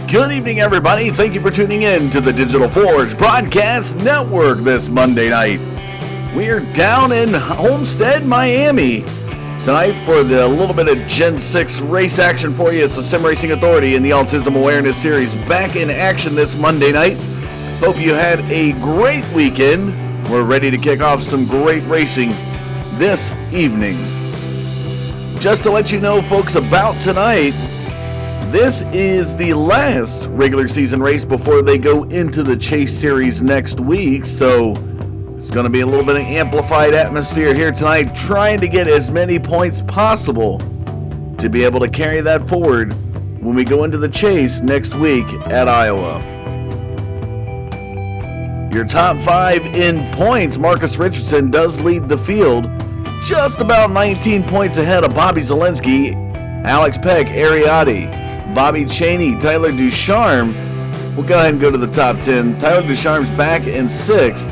Good evening, everybody. Thank you for tuning in to the Digital Forge Broadcast Network this Monday night. We are down in Homestead-Miami tonight for the little bit of Gen 6 race action for you. It's the Sim Racing Authority and the Autism Awareness Series back in action this Monday night. Hope you had a great weekend. We're ready to kick off some great racing this evening. Just to let you know, folks, about tonight, this is the last regular season race before they go into the Chase Series next week, so it's going to be a little bit of amplified atmosphere here tonight, trying to get as many points possible to be able to carry that forward when we go into the Chase next week at Iowa. Your top five in points, Marcus Richardson does lead the field, just about 19 points ahead of Bobby Zielinski, Alex Peck, Ariati, Bobby Chaney, Tyler Ducharme. We'll go ahead and go to the top 10. Tyler Ducharme's back in 6th.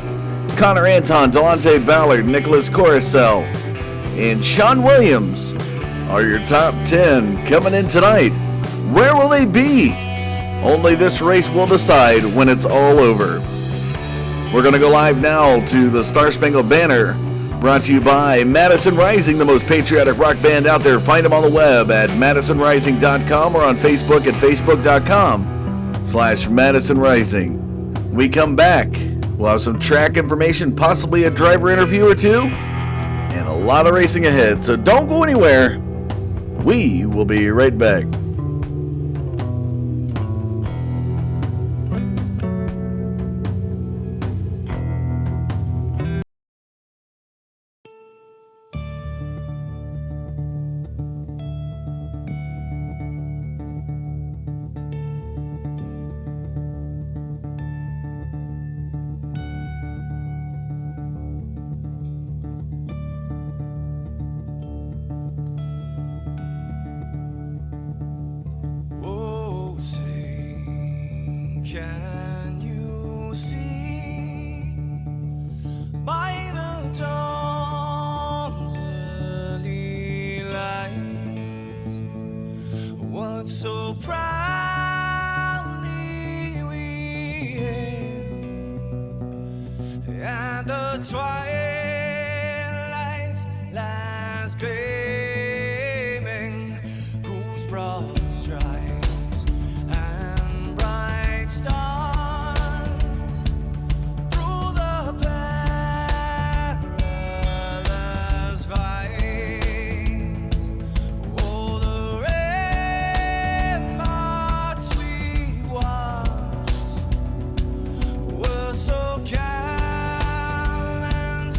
Connor Anton, Delonte Ballard, Nicholas Coruscant, and Sean Williams are your top 10 coming in tonight. Where will they be? Only this race will decide when it's all over. We're going to go live now to the Star Spangled Banner, brought to you by Madison Rising, the most patriotic rock band out there. Find them on the web at madisonrising.com or on Facebook at facebook.com/Madison Rising. We come back, we'll have some track information, possibly a driver interview or two, and a lot of racing ahead. So don't go anywhere. We will be right back. Can you see by the dawn's early light what so proudly we hailed at the twilight's last gleaming, whose broad stripes and bright stars through the perilous fights, oh, the ramparts we watched were so calm and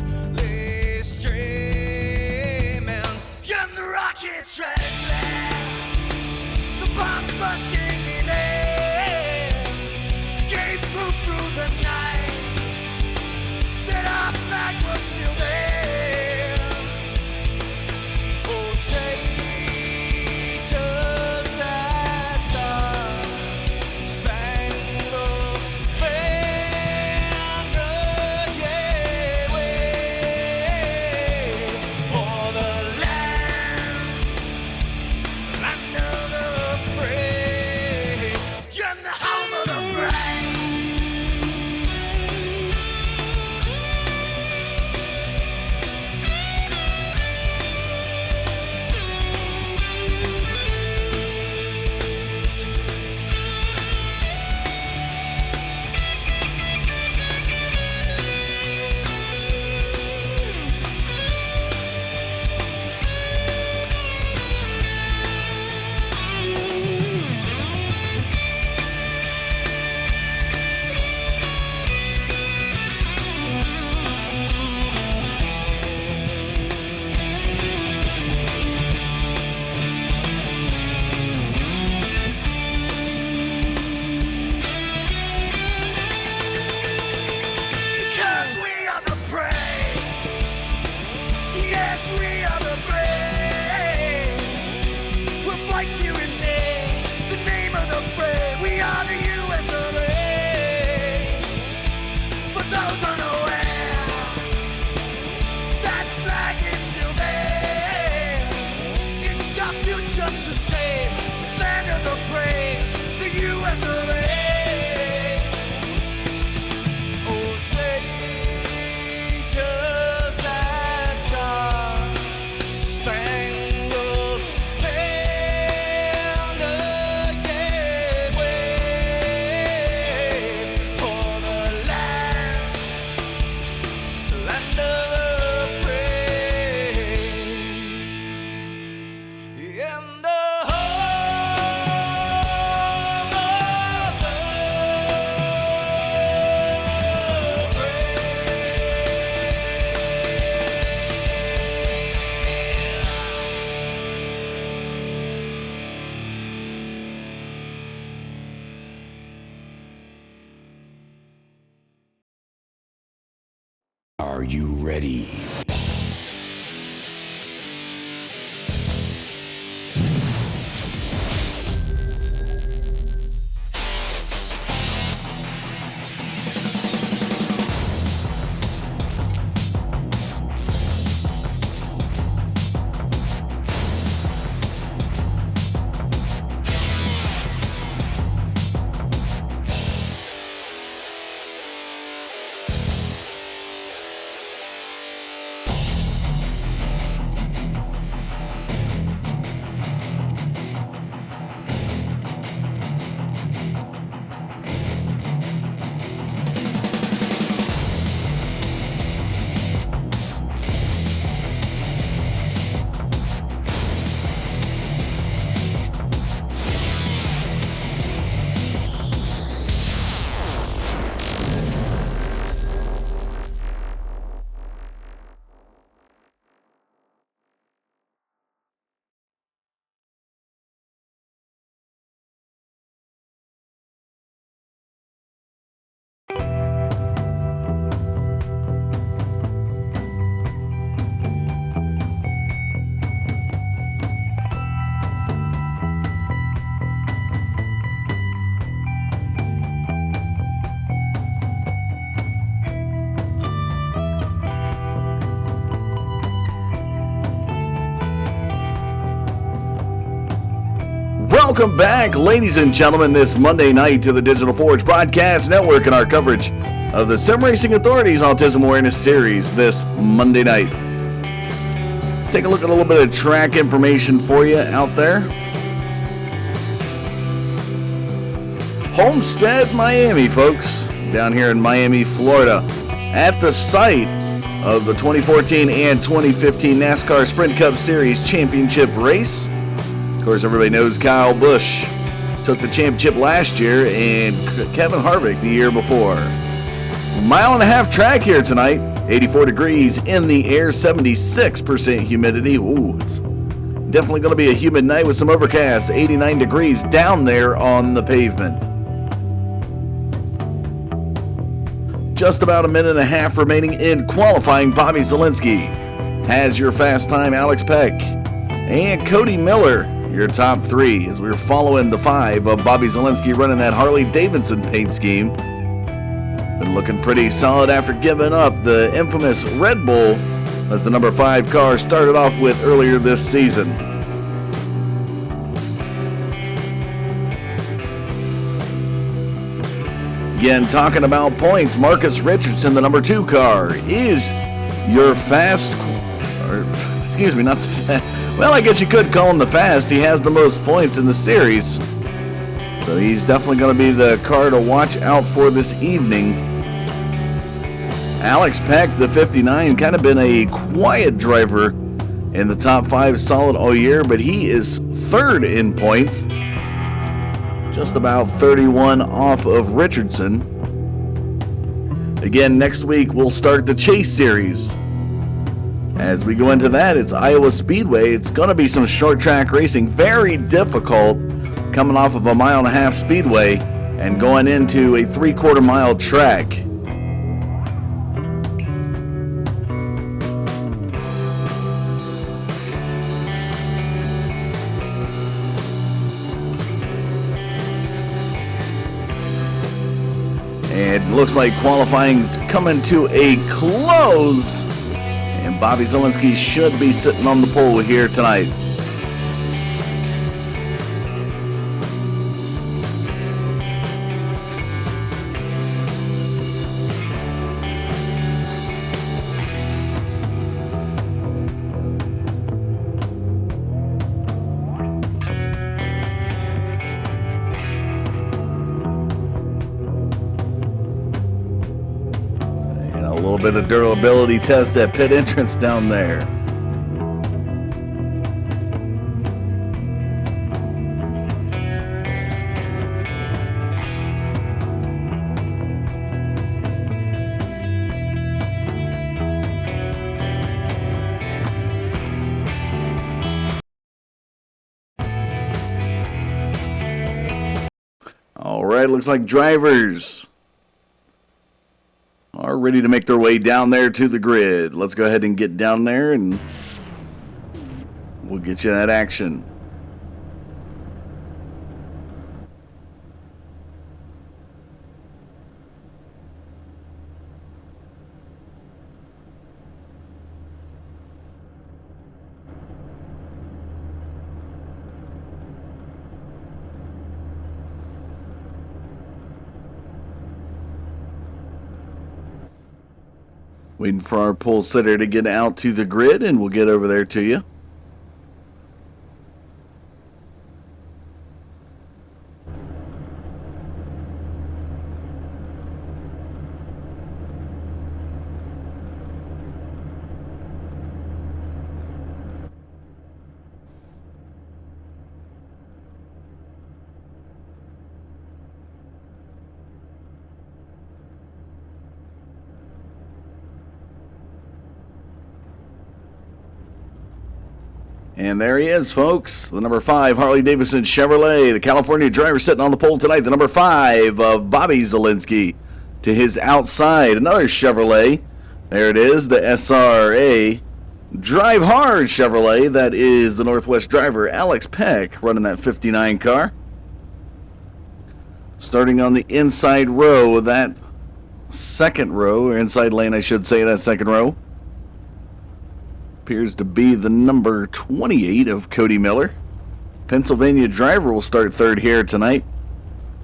you ready? Welcome back, ladies and gentlemen, this Monday night to the Digital Forge Broadcast Network and our coverage of the Sim Racing Authority's Autism Awareness Series this Monday night. Let's take a look at a little bit of track information for you out there. Homestead-Miami, folks, down here in Miami, Florida, at the site of the 2014 and 2015 NASCAR Sprint Cup Series Championship race. Of course, everybody knows Kyle Busch took the championship last year and Kevin Harvick the year before. Mile and a half track here tonight, 84 degrees in the air, 76% humidity. Ooh, it's definitely going to be a humid night with some overcast, 89 degrees down there on the pavement. Just about a minute and a half remaining in qualifying. Bobby Zielinski has your fast time, Alex Peck and Cody Miller, your top three, as we're following the five of Bobby Zielinski running that Harley-Davidson paint scheme. Been looking pretty solid after giving up the infamous Red Bull that the number 5 car started off with earlier this season. Again, talking about points, Marcus Richardson, the number 2 car, is your fast, or excuse me, not the fast. Well, I guess you could call him the fast. He has the most points in the series. So he's definitely going to be the car to watch out for this evening. Alex Peck, the 59, kind of been a quiet driver in the top 5 solid all year, but he is 3rd in points. Just about 31 off of Richardson. Again, next week we'll start the Chase Series. As we go into that, it's Iowa Speedway. It's going to be some short track racing. Very difficult coming off of a mile and a half speedway and going into a 3/4 mile track. And it looks like qualifying's coming to a close. And Bobby Zielinski should be sitting on the pole here tonight. A little bit of durability test at pit entrance down there. All right, looks like drivers are ready to make their way down there to the grid. Let's go ahead and get down there and we'll get you that action. Waiting for our pole sitter to get out to the grid, and we'll get over there to you. And there he is, folks. The number 5 Harley-Davidson Chevrolet. The California driver sitting on the pole tonight. The number 5 of Bobby Zielinski to his outside. Another Chevrolet. There it is, the SRA Drive Hard Chevrolet. That is the Northwest driver, Alex Peck, running that 59 car. Starting on the inside row of that second row, or inside lane, I should say, that second row. Appears to be the number 28 of Cody Miller. Pennsylvania driver will start third here tonight.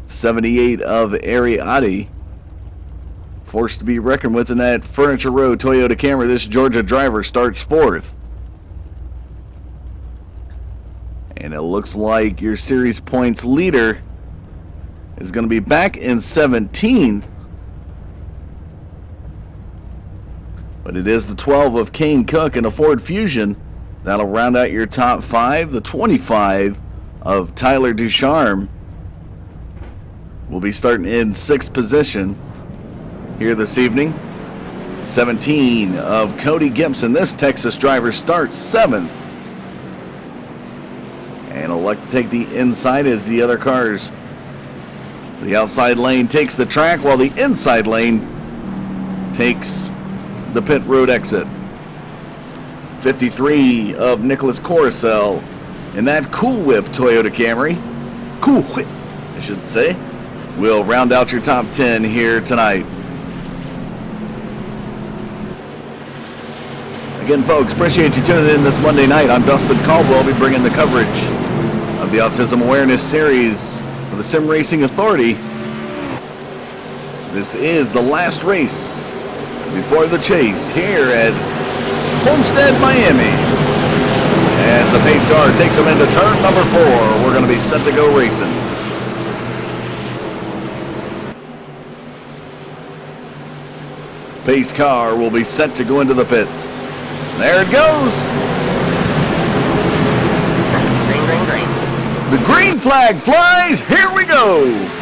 78 of Ariati. Forced to be reckoned with in that Furniture Row Toyota Camry. This Georgia driver starts fourth. And it looks like your series points leader is going to be back in 17th. But it is the 12 of Kane Cook and a Ford Fusion. That'll round out your top 5. The 25 of Tyler Ducharme will be starting in 6th position here this evening. 17 of Cody Gibson. This Texas driver starts 7th. And will elect to take the inside as the other cars. The outside lane takes the track while the inside lane takes the pit road exit. 53 of Nicholas Coruscant in that Cool Whip Toyota Camry. Cool Whip, I should say. Will round out your top 10 here tonight. Again, folks, appreciate you tuning in this Monday night. I'm Dustin Caldwell. I'll be bringing the coverage of the Autism Awareness Series for the Sim Racing Authority. This is the last race before the chase here at Homestead-Miami. As the pace car takes them into turn number 4, we're going to be set to go racing. Pace car will be set to go into the pits. There it goes. Green, green, green. The green flag flies. Here we go.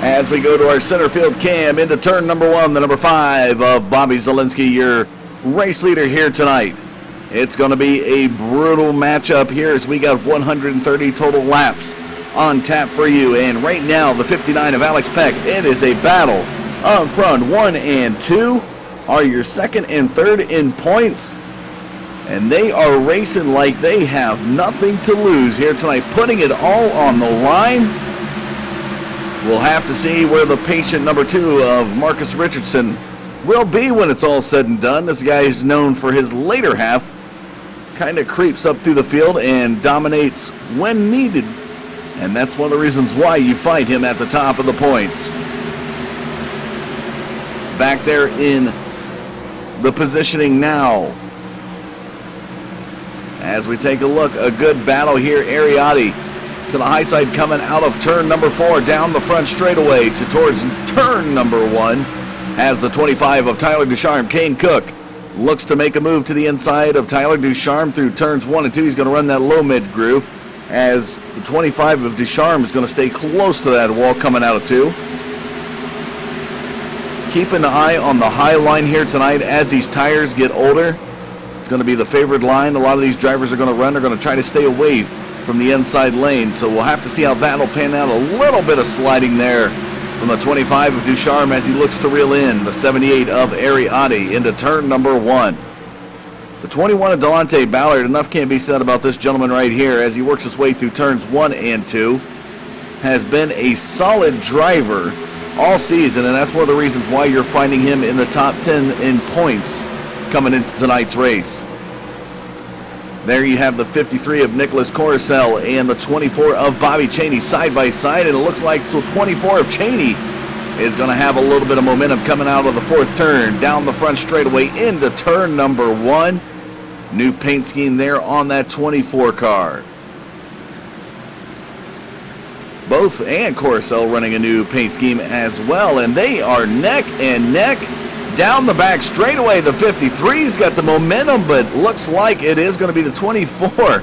As we go to our center field cam into turn number 1, the number 5 of Bobby Zielinski, your race leader here tonight. It's going to be a brutal matchup here as we got 130 total laps on tap for you. And right now, the 59 of Alex Peck, it is a battle up front. 1 and 2 are your second and third in points. And they are racing like they have nothing to lose here tonight, putting it all on the line. We'll have to see where the patient number 2 of Marcus Richardson will be when it's all said and done. This guy is known for his later half. Kind of creeps up through the field and dominates when needed. And that's one of the reasons why you fight him at the top of the points. Back there in the positioning now. As we take a look, a good battle here. Ariati to the high side coming out of turn number 4, down the front straightaway to towards turn number 1. As the 25 of Tyler Ducharme, Kane Cook, looks to make a move to the inside of Tyler Ducharme through turns 1 and 2. He's going to run that low mid groove as the 25 of Ducharme is going to stay close to that wall coming out of 2. Keep an eye on the high line here tonight as these tires get older. It's going to be the favored line. A lot of these drivers are going to run. They're going to try to stay away from the inside lane. So we'll have to see how that'll pan out. A little bit of sliding there from the 25 of Ducharme as he looks to reel in the 78 of Ariati into turn number 1. The 21 of Delonte Ballard, enough can't be said about this gentleman right here as he works his way through turns 1 and 2. Has been a solid driver all season, and that's one of the reasons why you're finding him in the top 10 in points coming into tonight's race. There you have the 53 of Nicholas Coruscant and the 24 of Bobby Chaney side by side, and it looks like the 24 of Chaney is going to have a little bit of momentum coming out of the 4th turn, down the front straightaway into turn number 1. New paint scheme there on that 24 car. Both and Coruscant running a new paint scheme as well, and they are neck and neck down the back straightaway. The 53's got the momentum, but looks like it is going to be the 24.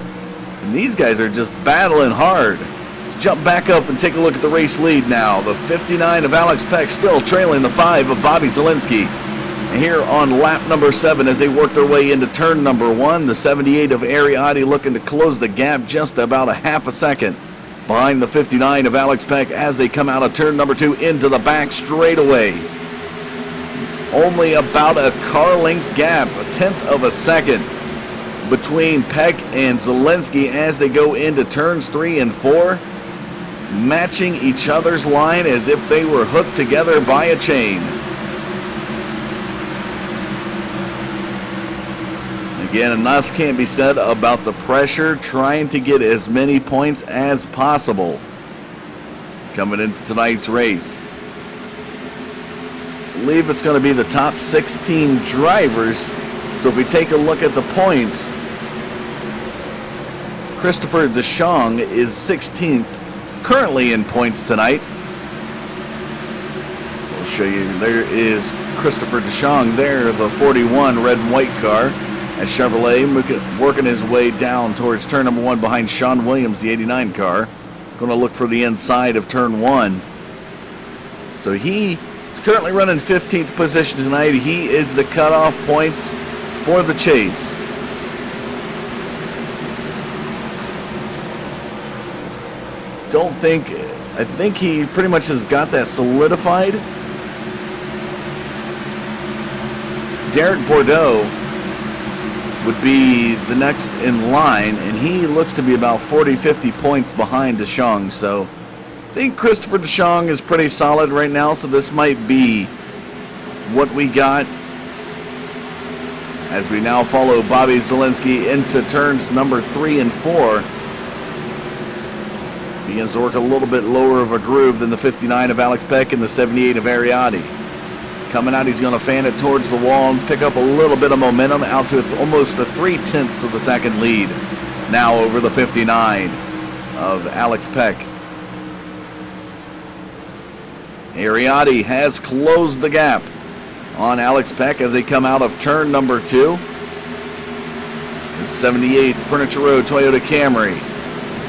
And these guys are just battling hard. Let's jump back up and take a look at the race lead now. The 59 of Alex Peck still trailing the 5 of Bobby Zielinski. And here on lap number 7 as they work their way into turn number 1, the 78 of Ariati looking to close the gap just about a half a second behind the 59 of Alex Peck as they come out of turn number 2 into the back straightaway. Only about a car length gap, a tenth of a second between Peck and Zielinski as they go into turns 3 and 4, matching each other's line as if they were hooked together by a chain. Again, enough can't be said about the pressure, trying to get as many points as possible coming into tonight's race. I believe it's going to be the top 16 drivers. So if we take a look at the points, Christopher DeShong is 16th currently in points tonight. We'll show you. There is Christopher DeShong there, the 41 red and white car. As Chevrolet working his way down towards turn number 1 behind Sean Williams, the 89 car. Going to look for the inside of turn 1. So he is currently running 15th position tonight. He is the cutoff points for the chase. I think he pretty much has got that solidified. Derek Bordeaux would be the next in line, and he looks to be about 40-50 points behind DeShong. So I think Christopher DeShong is pretty solid right now, so this might be what we got as we now follow Bobby Zielinski into turns number 3 and 4. Begins to work a little bit lower of a groove than the 59 of Alex Peck and the 78 of Ariati. Coming out, he's going to fan it towards the wall and pick up a little bit of momentum out to almost a 0.3 of a second lead. Now over the 59 of Alex Peck. Ariati has closed the gap on Alex Peck as they come out of turn number 2. The 78 Furniture Road Toyota Camry.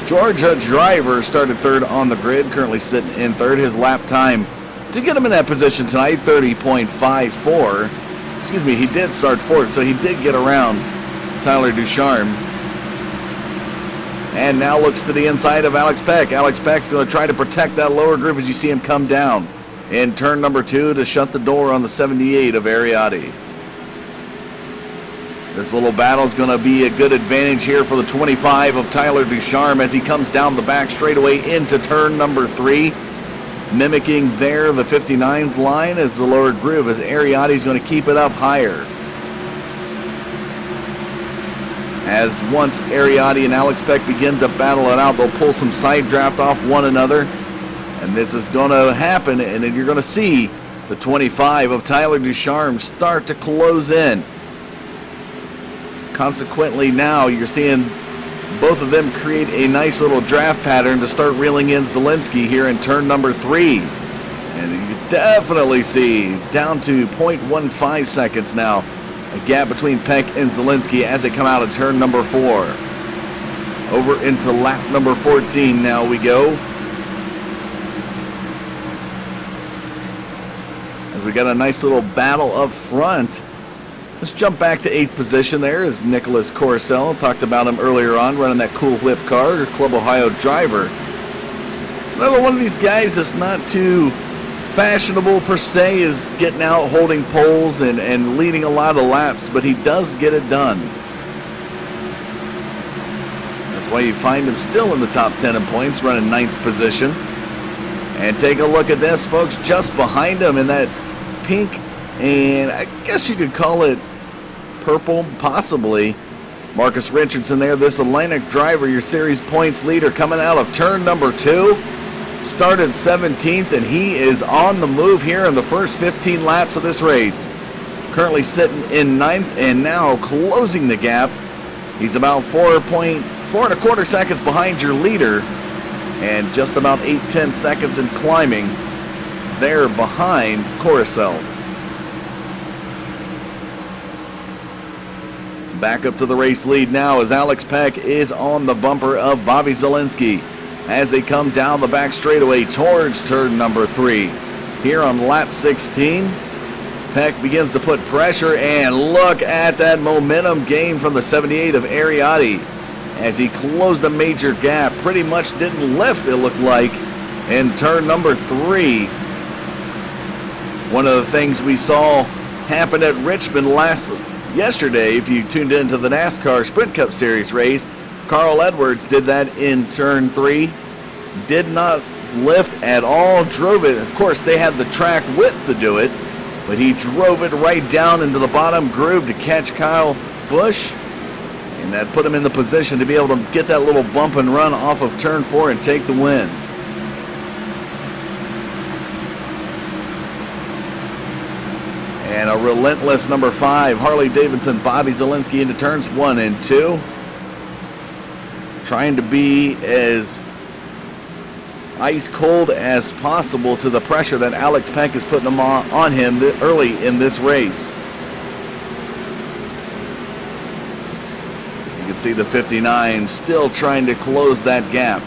Georgia driver started 3rd on the grid, currently sitting in 3rd. His lap time to get him in that position tonight, 30.54. Excuse me, he did start 4th, so he did get around Tyler Ducharme. And now looks to the inside of Alex Peck. Alex Peck's going to try to protect that lower groove as you see him come down in turn number 2 to shut the door on the 78 of Ariati. This little battle is going to be a good advantage here for the 25 of Tyler Ducharme as he comes down the back straightaway into turn number 3. Mimicking there the 59's line. It's a lower groove as Ariati's going to keep it up higher. As once Ariati and Alex Peck begin to battle it out, they'll pull some side draft off one another. And this is going to happen, and you're going to see the 25 of Tyler Ducharme start to close in. Consequently, now you're seeing both of them create a nice little draft pattern to start reeling in Zielinski here in turn number 3. And you definitely see down to 0.15 seconds now, a gap between Peck and Zielinski as they come out of turn number 4. Over into lap number 14 now we go. As we got a nice little battle up front. Let's jump back to 8th position. There is Nicholas Coruscant. Talked about him earlier on, running that Cool Whip car, Club Ohio driver. It's another one of these guys that's not too fashionable per se, is getting out, holding poles, and leading a lot of laps, but he does get it done. That's why you find him still in the top 10 in points, running 9th position. And take a look at this, folks, just behind him in that pink, and I guess you could call it purple, possibly. Marcus Richardson there, this Atlantic driver, your series points leader, coming out of turn number 2. Started 17th, and he is on the move here in the first 15 laps of this race. Currently sitting in 9th and now closing the gap. He's about 4.25 seconds behind your leader, and just about 8-10 seconds in climbing there behind Coruscant. Back up to the race lead now as Alex Peck is on the bumper of Bobby Zielinski as they come down the back straightaway towards turn number 3. Here on lap 16, Peck begins to put pressure, and look at that momentum gain from the 78 of Ariotti as he closed a major gap. Pretty much didn't lift, it looked like, in turn number 3. One of the things we saw happen at Richmond yesterday, if you tuned into the NASCAR Sprint Cup Series race, Carl Edwards did that in turn 3. Did not lift at all, drove it. Of course, they had the track width to do it, but he drove it right down into the bottom groove to catch Kyle Busch, and that put him in the position to be able to get that little bump and run off of turn 4 and take the win. And a relentless number 5, Harley-Davidson Bobby Zielinski into turns 1 and 2. Trying to be as ice cold as possible to the pressure that Alex Peck is putting on him early in this race. You can see the 59 still trying to close that gap.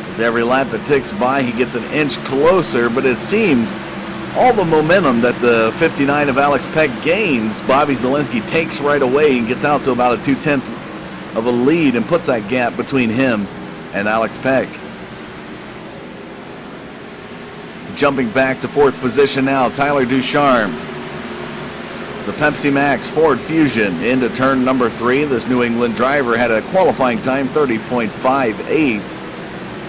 With every lap that ticks by, he gets an inch closer, but it seems all the momentum that the 59 of Alex Peck gains, Bobby Zielinski takes right away and gets out to about a 2/10 of a lead and puts that gap between him and Alex Peck. Jumping back to 4th position now, Tyler Ducharme. The Pepsi Max Ford Fusion into turn number 3. This New England driver had a qualifying time, 30.58.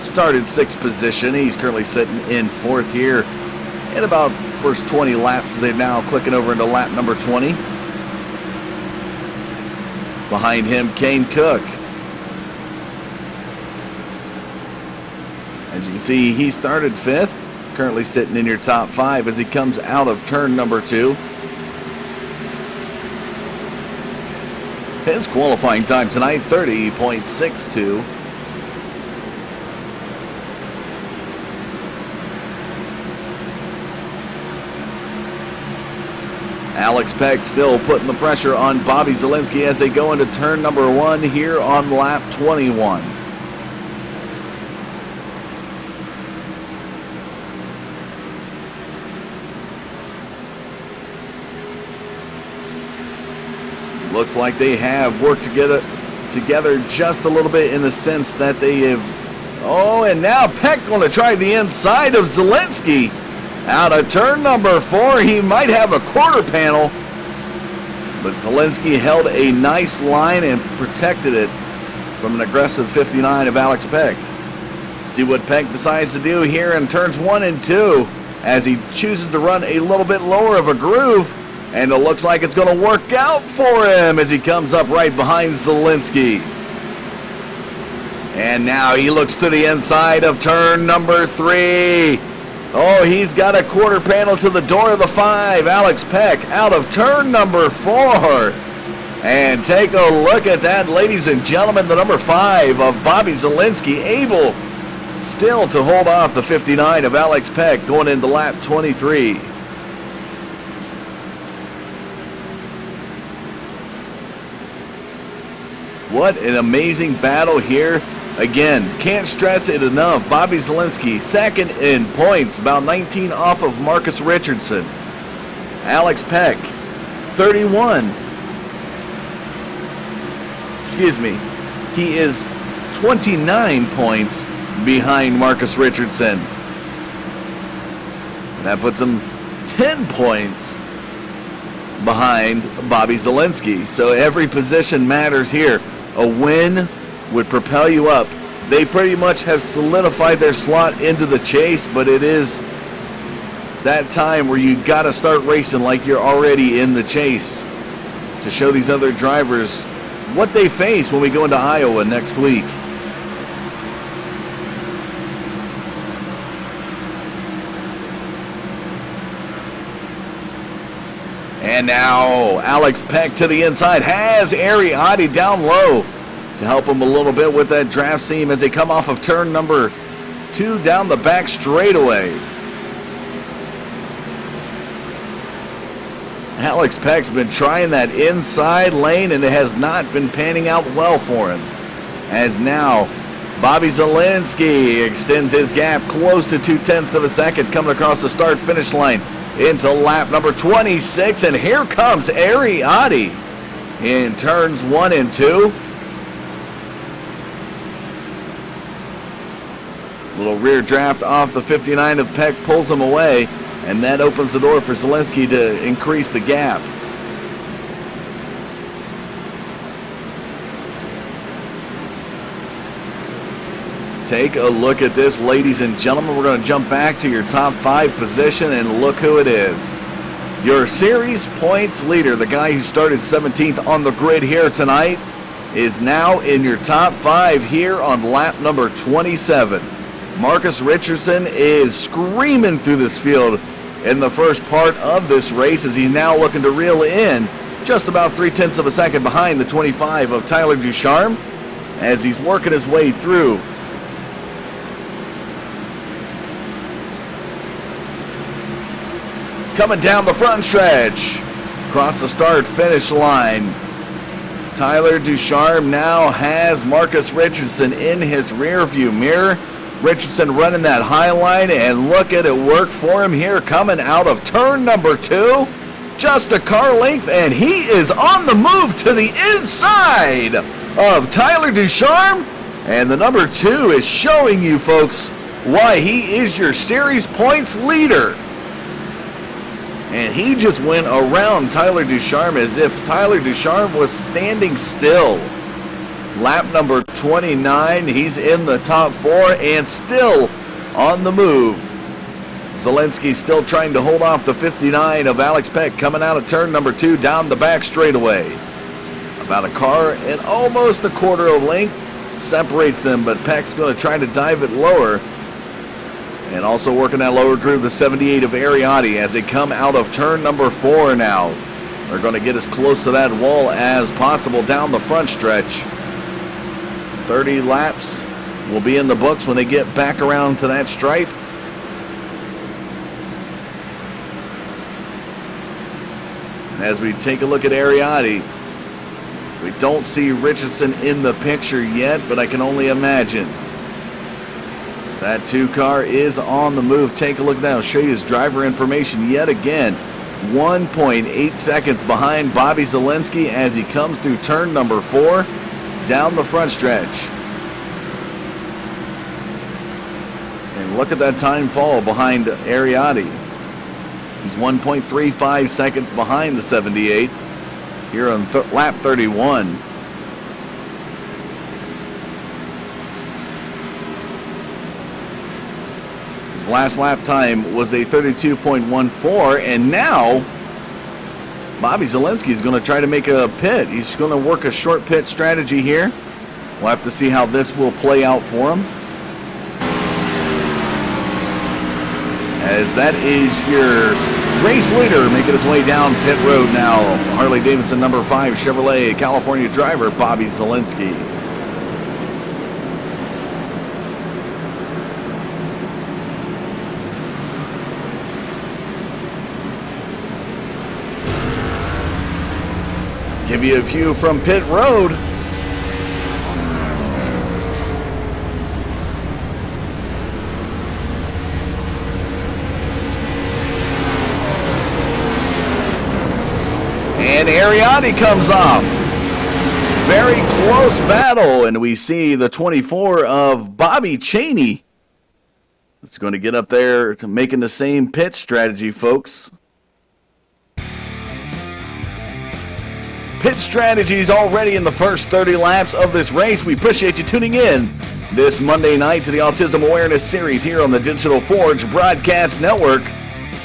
Started 6th position. He's currently sitting in 4th here in about first 20 laps as they're now clicking over into lap number 20. Behind him, Kane Cook. As you can see, he started 5th, currently sitting in your top 5 as he comes out of turn number 2. His qualifying time tonight, 30.62. Alex Peck still putting the pressure on Bobby Zielinski as they go into turn number 1 here on lap 21. Looks like they have worked together just a little bit in the sense that they have... Oh, and now Peck going to try the inside of Zielinski. Out of turn number 4, he might have a quarter panel, but Zielinski held a nice line and protected it from an aggressive 59 of Alex Peck. See what Peck decides to do here in turns 1 and 2 as he chooses to run a little bit lower of a groove, and it looks like it's going to work out for him as he comes up right behind Zielinski. And now he looks to the inside of turn number 3. Oh, he's got a quarter panel to the door of the 5. Alex Peck out of turn number 4 And take a look at that, ladies and gentlemen, the number 5 of Bobby Zielinski, able still to hold off the 59 of Alex Peck going into lap 23. What an amazing battle here. Again, can't stress it enough. Bobby Zielinski, second in points, about 19 off of Marcus Richardson. Alex Peck, 31. Excuse me. He is 29 points behind Marcus Richardson. That puts him 10 points behind Bobby Zielinski. So every position matters here. A win would propel you up. They pretty much have solidified their slot into the chase, but it is that time where you got to start racing like you're already in the chase to show these other drivers what they face when we go into Iowa next week. And now Alex Peck to the inside has Ariati down low to help him a little bit with that draft seam as they come off of turn number 2 down the back straightaway. Alex Peck's been trying that inside lane and it has not been panning out well for him. As now Bobby Zielinski extends his gap close to 0.2 of a second coming across the start-finish line into lap number 26, and here comes Ariati in turns 1 and 2. Little rear draft off the 59 of Peck pulls him away, and that opens the door for Zielinski to increase the gap. Take a look at this, ladies and gentlemen. We're going to jump back to your top 5 position and look who it is. Your series points leader, the guy who started 17th on the grid here tonight, is now in your top 5 here on lap number 27. Marcus Richardson is screaming through this field in the first part of this race as he's now looking to reel in just about 0.3 of a second behind the 25 of Tyler Ducharme as he's working his way through. Coming down the front stretch, across the start-finish line, Tyler Ducharme now has Marcus Richardson in his rear-view mirror. Richardson running that high line, and look at it work for him here coming out of turn number 2. Just a car length, and he is on the move to the inside of Tyler Ducharme. And the number 2 is showing you folks why he is your series points leader. And he just went around Tyler Ducharme as if Tyler Ducharme was standing still. Lap number 29, he's in the top 4 and still on the move. Zielinski still trying to hold off the 59 of Alex Peck coming out of turn number 2 down the back straightaway. About a car and almost a quarter of length separates them, but Peck's going to try to dive it lower. And also working that lower groove, the 78 of Ariati as they come out of turn number 4 now. They're going to get as close to that wall as possible down the front stretch. 30 laps will be in the books when they get back around to that stripe. As we take a look at Ariati, we don't see Richardson in the picture yet, but I can only imagine. That 2 car is on the move. Take a look now. Show you his driver information yet again. 1.8 seconds behind Bobby Zielinski as he comes through turn number 4 down the front stretch. And look at that time fall behind Ariati. He's 1.35 seconds behind the 78 here on lap 31. His last lap time was a 32.14, and now Bobby Zielinski is going to try to make a pit. He's going to work a short pit strategy here. We'll have to see how this will play out for him. As that is your Race leader making his way down pit road now. Harley-Davidson number 5 Chevrolet California driver Bobby Zielinski. Give you a view from pit road. And Ariati comes off. Very close battle, and we see the 24 of Bobby Cheney. It's going to get up there to making the same pit strategy, folks. Pit strategies already in the first 30 laps of this race. We appreciate you tuning in this Monday night to the Autism Awareness Series here on the Digital Forge Broadcast Network.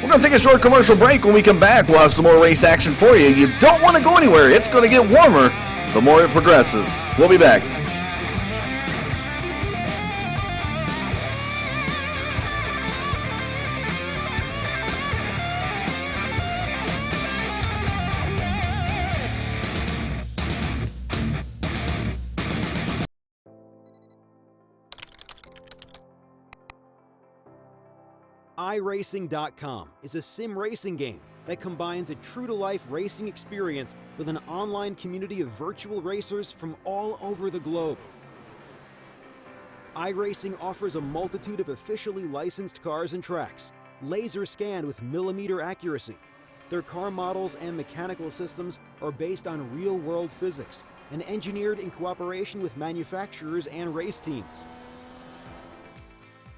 We're going to take a short commercial break. When we come back, we'll have some more race action for you. You don't want to go anywhere. It's going to get warmer the more it progresses. We'll be back. iRacing.com is a sim racing game that combines a true-to-life racing experience with an online community of virtual racers from all over the globe. iRacing offers a multitude of officially licensed cars and tracks, laser scanned with millimeter accuracy. Their car models and mechanical systems are based on real-world physics and engineered in cooperation with manufacturers and race teams.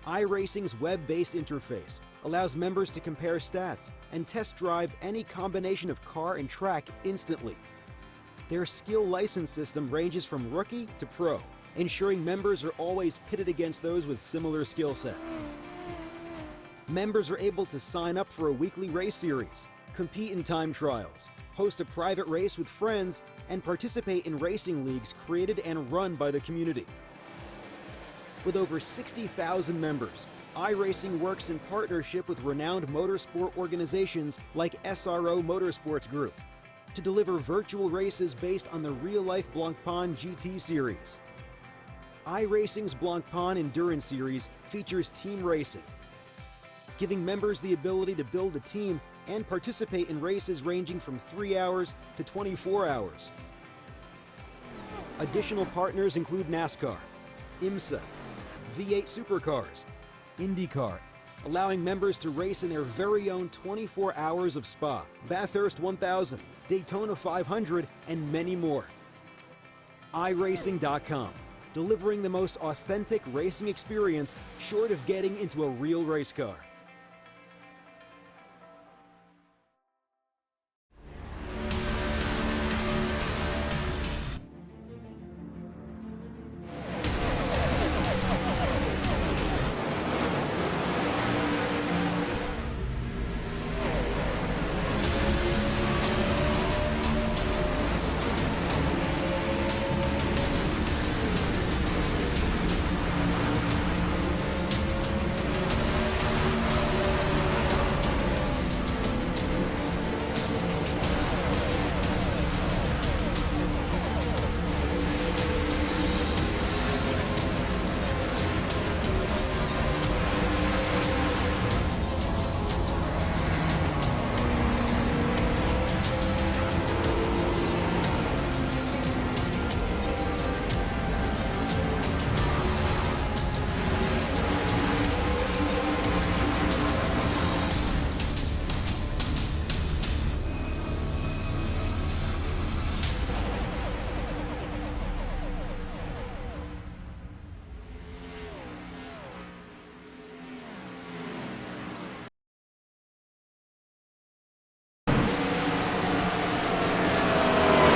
iRacing's web-based interface allows members to compare stats and test drive any combination of car and track instantly. Their skill license system ranges from rookie to pro, ensuring members are always pitted against those with similar skill sets. Members are able to sign up for a weekly race series, compete in time trials, host a private race with friends, and participate in racing leagues created and run by the community. With over 60,000 members, iRacing works in partnership with renowned motorsport organizations like SRO Motorsports Group to deliver virtual races based on the real-life Blancpain GT series. iRacing's Blancpain Endurance Series features team racing, giving members the ability to build a team and participate in races ranging from 3 hours to 24 hours. Additional partners include NASCAR, IMSA, V8 Supercars, IndyCar, allowing members to race in their very own 24 hours of Spa, Bathurst 1000, Daytona 500, and many more. iRacing.com, delivering the most authentic racing experience short of getting into a real race car.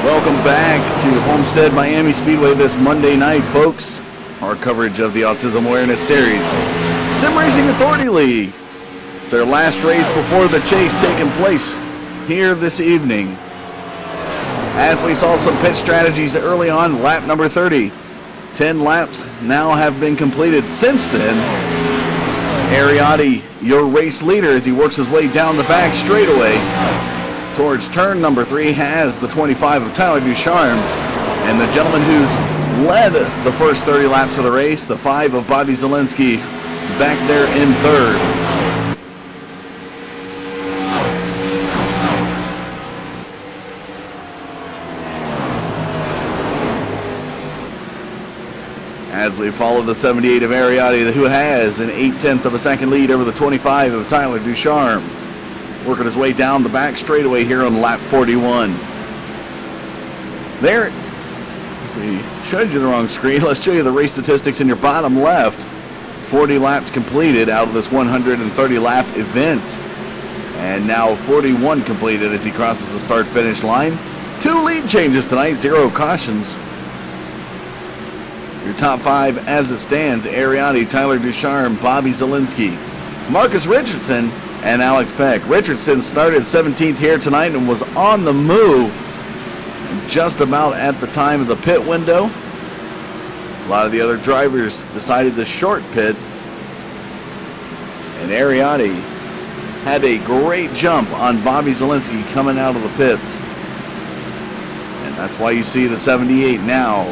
Welcome back to Homestead-Miami Speedway this Monday night, folks. Our coverage of the Autism Awareness Series. Sim Racing Authority League. It's their last race before the chase taking place here this evening. As we saw some pit strategies early on, lap number 30. 10 laps now have been completed since then. Ariotti, your race leader, as he works his way down the back straightaway towards turn number 3, has the 25 of Tyler Ducharme. And the gentleman who's led the first 30 laps of the race, the 5 of Bobby Zielinski, back there in third. As we follow the 78 of Ariotti, who has an 8/10 of a second lead over the 25 of Tyler Ducharme, working his way down the back straightaway here on lap 41. There, we showed you the wrong screen. Let's show you the race statistics in your bottom left. 40 laps completed out of this 130 lap event. And now 41 completed as he crosses the start-finish line. 2 lead changes tonight, 0 cautions. Your top 5 as it stands: Ariotti, Tyler Ducharme, Bobby Zielinski, Marcus Richardson, and Alex Peck. Richardson started 17th here tonight and was on the move just about at the time of the pit window. A lot of the other drivers decided to short pit, and Ariotti had a great jump on Bobby Zielinski coming out of the pits. And that's why you see the 78 now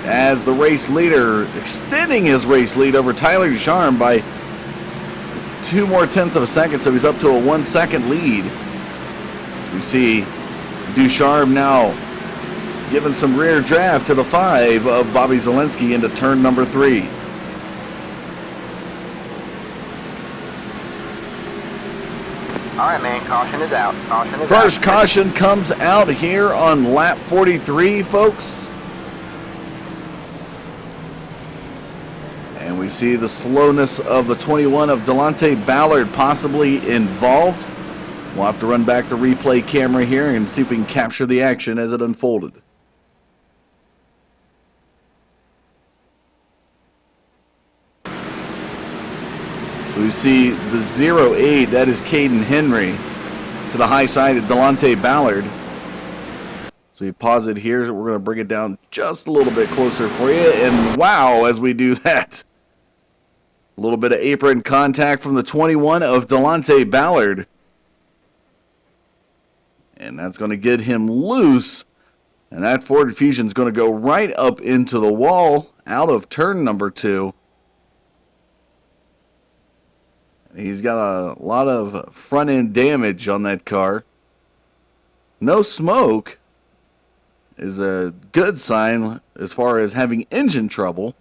as the race leader, extending his race lead over Tyler Ducharme by 2 more tenths of a second, so he's up to a 1-second lead. As we see Ducharme now giving some rear draft to the 5 of Bobby Zielinski into turn number 3. All right, man, caution is out. Caution is out. First caution comes out here on lap 43, folks. And we see the slowness of the 21 of Delonte Ballard possibly involved. We'll have to run back the replay camera here and see if we can capture the action as it unfolded. So we see the 08, that is Caden Henry, to the high side of Delonte Ballard. So we pause it here. We're going to bring it down just a little bit closer for you. And wow, as we do that, a little bit of apron contact from the 21 of Delonte Ballard. And that's going to get him loose. And that Ford Fusion is going to go right up into the wall out of turn number 2. He's got a lot of front end damage on that car. No smoke is a good sign as far as having engine trouble.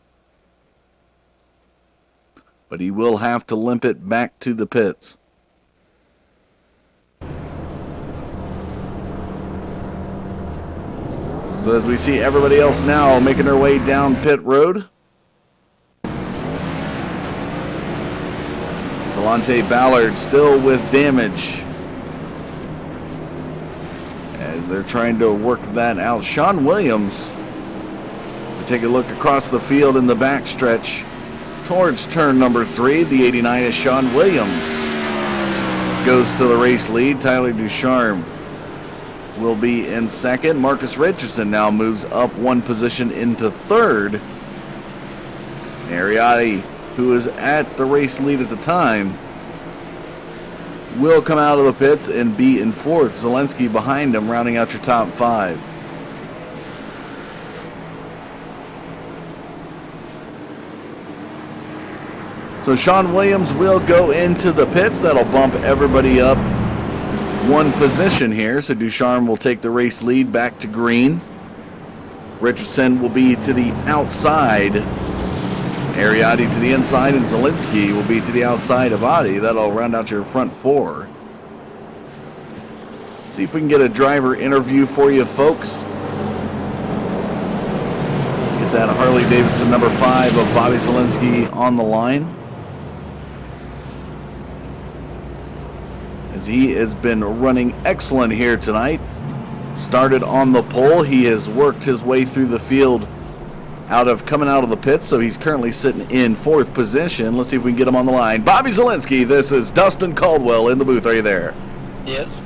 But he will have to limp it back to the pits. So as we see everybody else now making their way down pit road. Delonte Ballard still with damage as they're trying to work that out. Sean Williams, we take a look across the field in the backstretch towards turn number 3. The 89 is Sean Williams. Goes to the race lead. Tyler Ducharme will be in second. Marcus Richardson now moves up 1 position into third. Ariotti, who is at the race lead at the time, will come out of the pits and be in 4th. Zielinski behind him, rounding out your top 5. So Sean Williams will go into the pits. That'll bump everybody up 1 position here. So Ducharme will take the race lead back to green. Richardson will be to the outside. Ariotti to the inside, and Zielinski will be to the outside of Adi. That'll round out your front 4. See if we can get a driver interview for you, folks. Get that Harley-Davidson number 5 of Bobby Zielinski on the line. As he has been running excellent here tonight. Started on the pole. He has worked his way through the field coming out of the pits, so he's currently sitting in 4th position. Let's see if we can get him on the line. Bobby Zielinski, this is Dustin Caldwell in the booth. Are you there? Yes.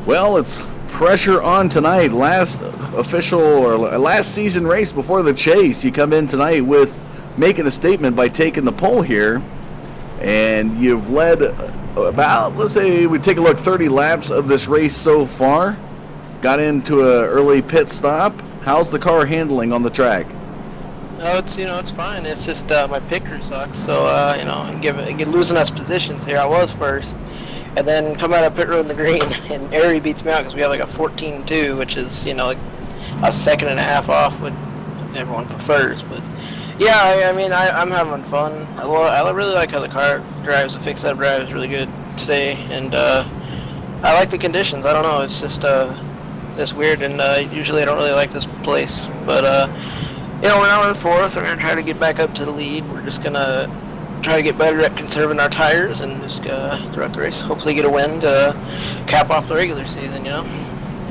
Well, it's pressure on tonight. Last season race before the chase. You come in tonight with making a statement by taking the pole here. And you've led about, let's say we take a look, 30 laps of this race so far. Got into an early pit stop. How's the car handling on the track? Oh, it's fine. It's just my picture sucks. So losing us positions here. I was first, and then come out of pit road in the green, and Ari beats me out because we have like a 14.2, which is like a second and a half off what everyone prefers. But yeah, I'm having fun. I really like how the car drives. The fixed setup drive is really good today, and I like the conditions. I don't know. It's just it's weird, and usually I don't really like this place, but we're now in fourth. We're gonna try to get back up to the lead. We're just gonna try to get better at conserving our tires and just throughout the race, hopefully get a win to cap off the regular season.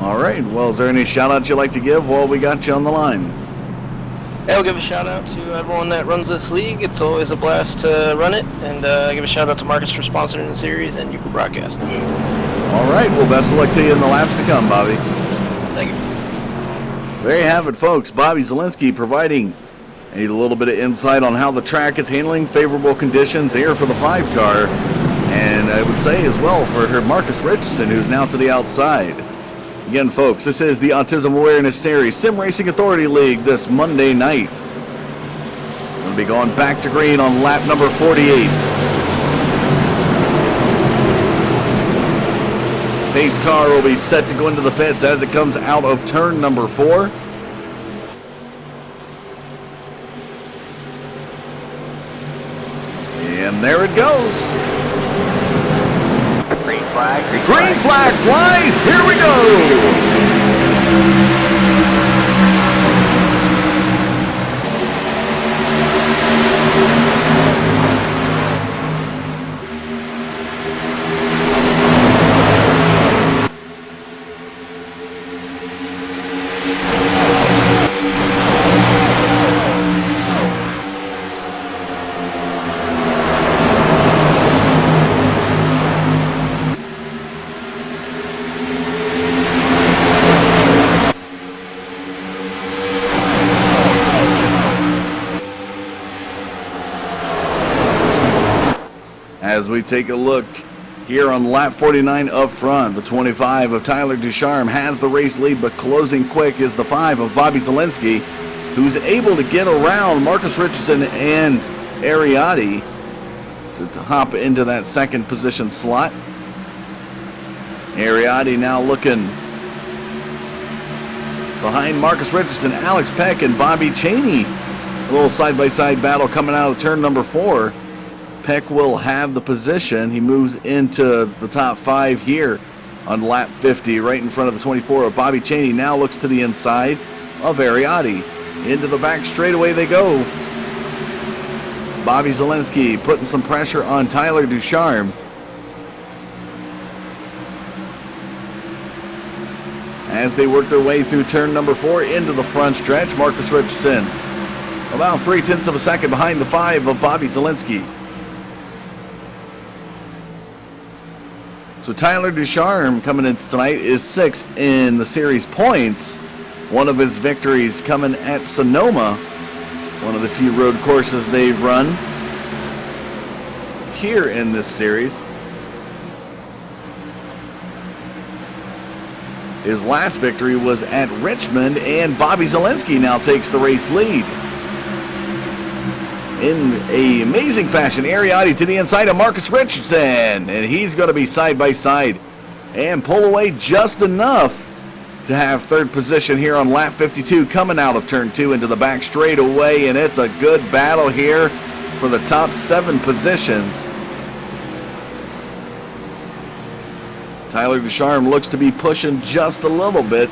All right. Well, is there any shout-outs you'd like to give while we got you on the line? Yeah, I'll give a shout out to everyone that runs this league. It's always a blast to run it, and give a shout out to Marcus for sponsoring the series and you for broadcasting. All right. Well, best of luck to you in the laps to come, Bobby. Thank you. There you have it, folks. Bobby Zielinski providing a little bit of insight on how the track is handling favorable conditions here for the 5 car. And I would say as well for her Marcus Richardson, who's now to the outside. Again, folks, this is the Autism Awareness Series Sim Racing Authority League this Monday night. We'll be going back to green on lap number 48. Pace car will be set to go into the pits as it comes out of turn number 4. And there it goes. Green flag. Green flag flies. Here we go. As we take a look here on lap 49 up front, the 25 of Tyler Ducharme has the race lead, but closing quick is the 5 of Bobby Zielinski, who's able to get around Marcus Richardson and Ariati to hop into that second position slot. Ariati now looking behind Marcus Richardson, Alex Peck, and Bobby Cheney. A little side-by-side battle coming out of turn number 4. Peck will have the position. He moves into the top 5 here on lap 50, right in front of the 24 of Bobby Cheney. Now looks to the inside of Ariati. Into the back straightaway they go. Bobby Zielinski putting some pressure on Tyler Ducharme. As they work their way through turn number 4 into the front stretch, Marcus Richardson about 0.3 of a second behind the 5 of Bobby Zielinski. So Tyler Ducharme coming in tonight is 6th in the series points. One of his victories coming at Sonoma, one of the few road courses they've run here in this series. His last victory was at Richmond, and Bobby Zielinski now takes the race lead. In an amazing fashion, Ariati to the inside of Marcus Richardson, and he's going to be side by side and pull away just enough to have third position here on lap 52 coming out of turn 2 into the back straightaway, and it's a good battle here for the top 7 positions. Tyler Ducharme looks to be pushing just a little bit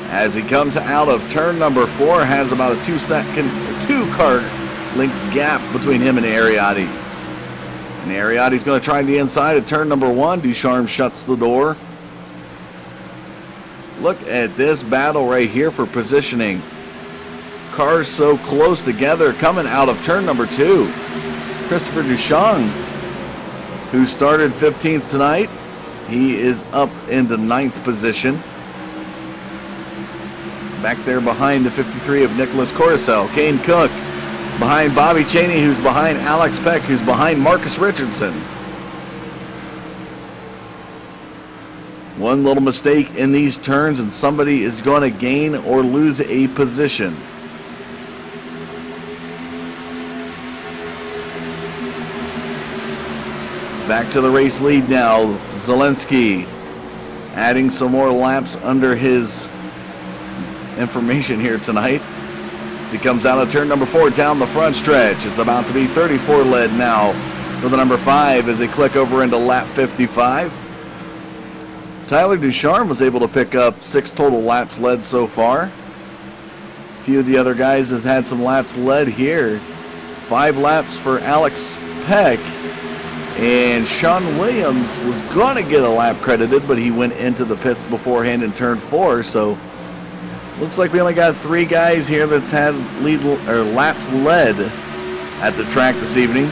as he comes out of turn number 4, has about a 2 car length gap between him and Ariati. And Ariati's going to try the inside of turn number 1. Ducharme shuts the door. Look at this battle right here for positioning. Cars so close together coming out of turn number 2. Christopher Ducharme, who started 15th tonight, he is up into 9th position. Back there behind the 53 of Nicholas Coruscant. Kane Cook behind Bobby Cheney, who's behind Alex Peck, who's behind Marcus Richardson. One little mistake in these turns and somebody is going to gain or lose a position. Back to the race lead now. Zelensky adding some more laps under his information here tonight. As he comes out of turn number 4 down the front stretch. It's about to be 34 led now for the number 5 as they click over into lap 55. Tyler Ducharme was able to pick up 6 total laps led so far. A few of the other guys have had some laps led here. 5 laps for Alex Peck. And Sean Williams was going to get a lap credited, but he went into the pits beforehand in turn 4. So looks like we only got 3 guys here that's had laps led at the track this evening.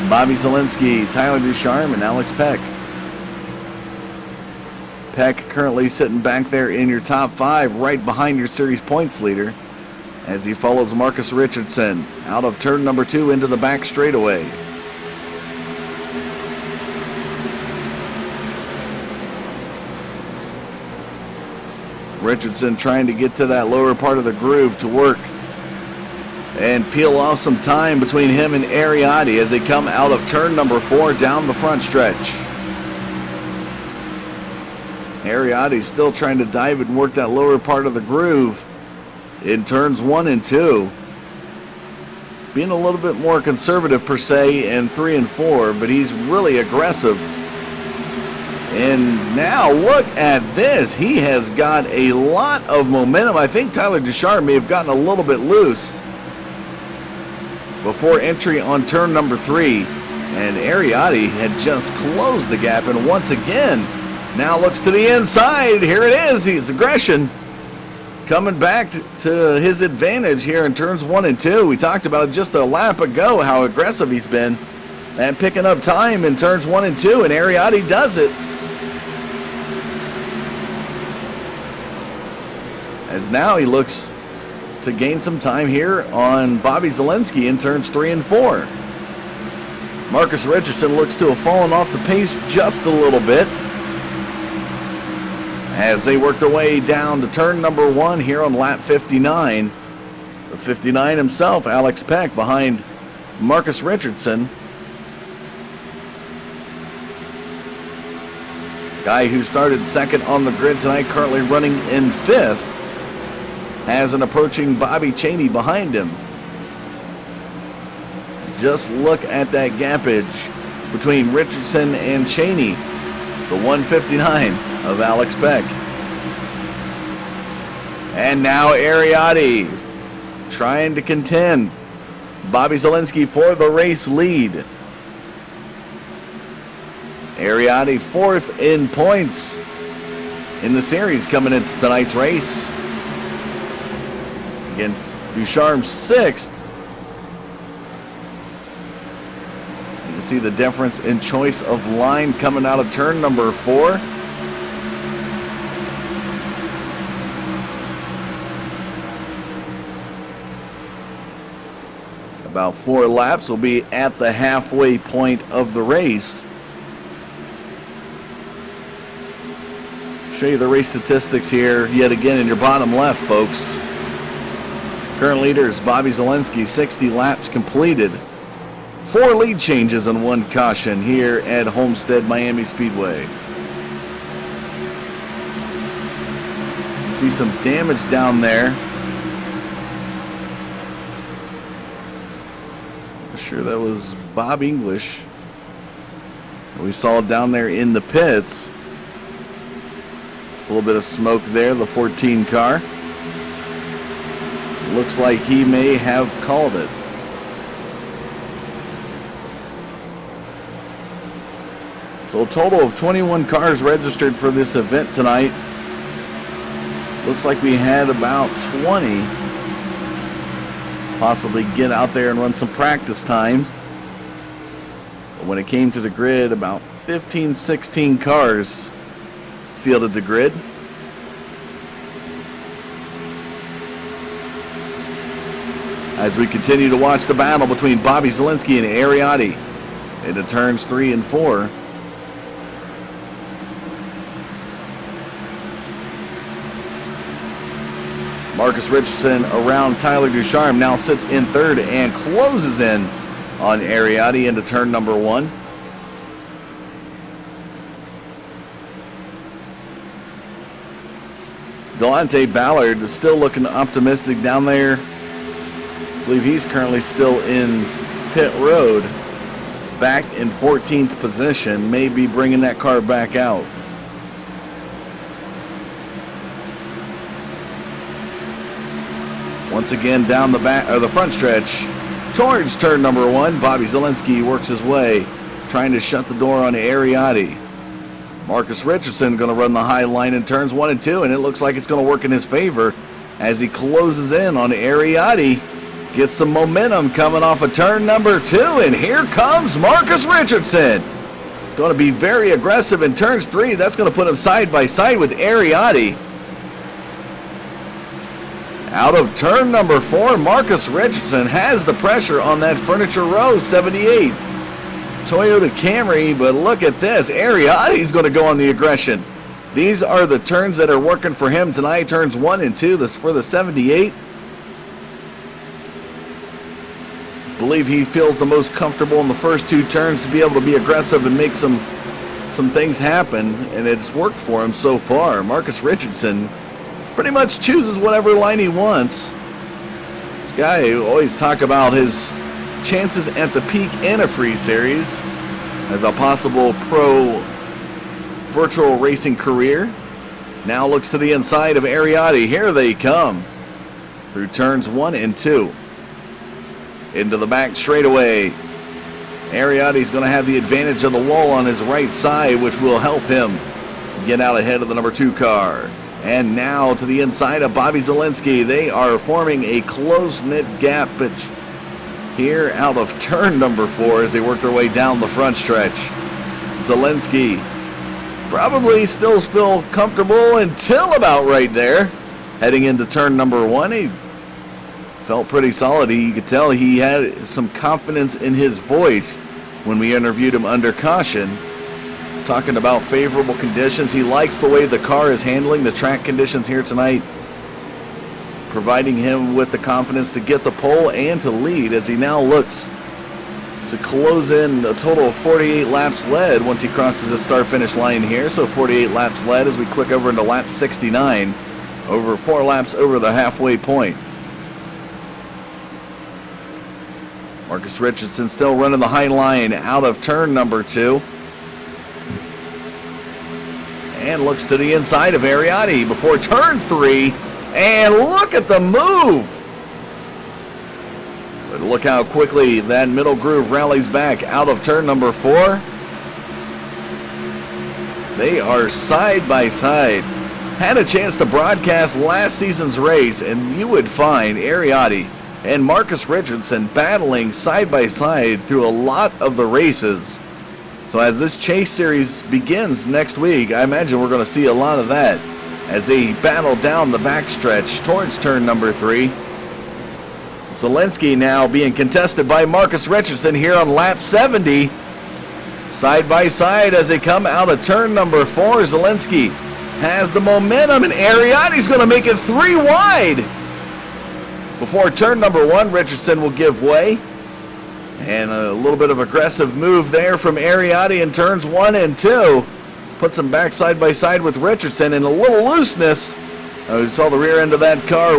Bobby Zelensky, Tyler Ducharme, and Alex Peck. Peck currently sitting back there in your top 5, right behind your series points leader, as he follows Marcus Richardson out of turn number 2 into the back straightaway. Richardson trying to get to that lower part of the groove to work and peel off some time between him and Ariati as they come out of turn number 4 down the front stretch. Ariati still trying to dive and work that lower part of the groove in turns 1 and 2. Being a little bit more conservative per se in 3 and 4, but he's really aggressive. And now look at this. He has got a lot of momentum. I think Tyler Ducharme may have gotten a little bit loose before entry on turn number 3. And Ariati had just closed the gap. And once again, now looks to the inside. Here it is. His aggression coming back to his advantage here in turns 1 and 2. We talked about it just a lap ago, how aggressive he's been. And picking up time in turns 1 and 2. And Ariati does it. As now he looks to gain some time here on Bobby Zelensky in turns 3 and 4. Marcus Richardson looks to have fallen off the pace just a little bit as they work their way down to turn number 1 here on lap 59. The 59 himself, Alex Peck, behind Marcus Richardson. Guy who started second on the grid tonight, currently running in 5th. Has an approaching Bobby Cheney behind him. Just look at that gapage between Richardson and Cheney. The 159 of Alex Peck. And now Ariati trying to contend. Bobby Zelensky for the race lead. Ariati 4th in points in the series coming into tonight's race. Again, Ducharme 6th. You can see the difference in choice of line coming out of turn number 4. About 4 laps will be at the halfway point of the race. Show you the race statistics here yet again in your bottom left, folks. Current leader is Bobby Zelensky, 60 laps completed. 4 lead changes and 1 caution here at Homestead-Miami Speedway. See some damage down there. I'm sure that was Bob English. We saw down there in the pits. A little bit of smoke there, the 14 car. Looks like he may have called it. So a total of 21 cars registered for this event tonight. Looks like we had about 20 possibly get out there and run some practice times. But when it came to the grid, about 15, 16 cars fielded the grid. as we continue to watch the battle between Bobby Zielinski and Ariotti into turns 3 and 4. Marcus Richardson around Tyler Ducharme, now sits in third and closes in on Ariotti into turn number 1. Delonte Ballard is still looking optimistic down there. I believe he's currently still in pit road, back in 14th position, maybe bringing that car back out. Once again down the back or the front stretch towards turn number 1, Bobby Zielinski works his way, trying to shut the door on Ariotti. Marcus Richardson going to run the high line in turns 1 and 2, and it looks like it's going to work in his favor as he closes in on Ariotti. Gets some momentum coming off of turn number 2, and here comes Marcus Richardson. Going to be very aggressive in turns 3. That's going to put him side by side with Ariotti. Out of turn number 4, Marcus Richardson has the pressure on that Furniture Row 78 Toyota Camry, but look at this. Ariotti's going to go on the aggression. These are the turns that are working for him tonight, turns 1 and 2. This for the 78. Believe he feels the most comfortable in the first 2 turns to be able to be aggressive and make some things happen, and it's worked for him so far. Marcus Richardson pretty much chooses whatever line he wants. This guy who always talk about his chances at the peak in a free series as a possible pro virtual racing career, now looks to the inside of Ariotti. Here they come through turns 1 and 2 into the back straightaway. Ariotti's going to have the advantage of the wall on his right side, which will help him get out ahead of the number 2 car. And now to the inside of Bobby Zielinski. They are forming a close-knit gap here out of turn number 4 as they work their way down the front stretch. Zielinski probably still feel comfortable until about right there. Heading into turn number 1, he felt pretty solid. You could tell he had some confidence in his voice when we interviewed him under caution, talking about favorable conditions. He likes the way the car is handling the track conditions here tonight, providing him with the confidence to get the pole and to lead as he now looks to close in a total of 48 laps led once he crosses the start-finish line here. So 48 laps led as we click over into lap 69, over 4 laps over the halfway point. Marcus Richardson still running the high line out of turn number 2. And looks to the inside of Ariotti before turn 3. And look at the move. But look how quickly that middle groove rallies back out of turn number 4. They are side by side. Had a chance to broadcast last season's race, and you would find Ariotti and Marcus Richardson battling side by side through a lot of the races. So as this chase series begins next week, I imagine we're going to see a lot of that as they battle down the backstretch towards turn number 3. Zielinski now being contested by Marcus Richardson here on lap 70. Side by side as they come out of turn number 4. Zielinski has the momentum, and Ariotti's going to make it 3 wide. Before turn number 1, Richardson will give way. And a little bit of aggressive move there from Ariotti in turns 1 and 2. Puts him back side by side with Richardson, and a little looseness. We saw the rear end of that car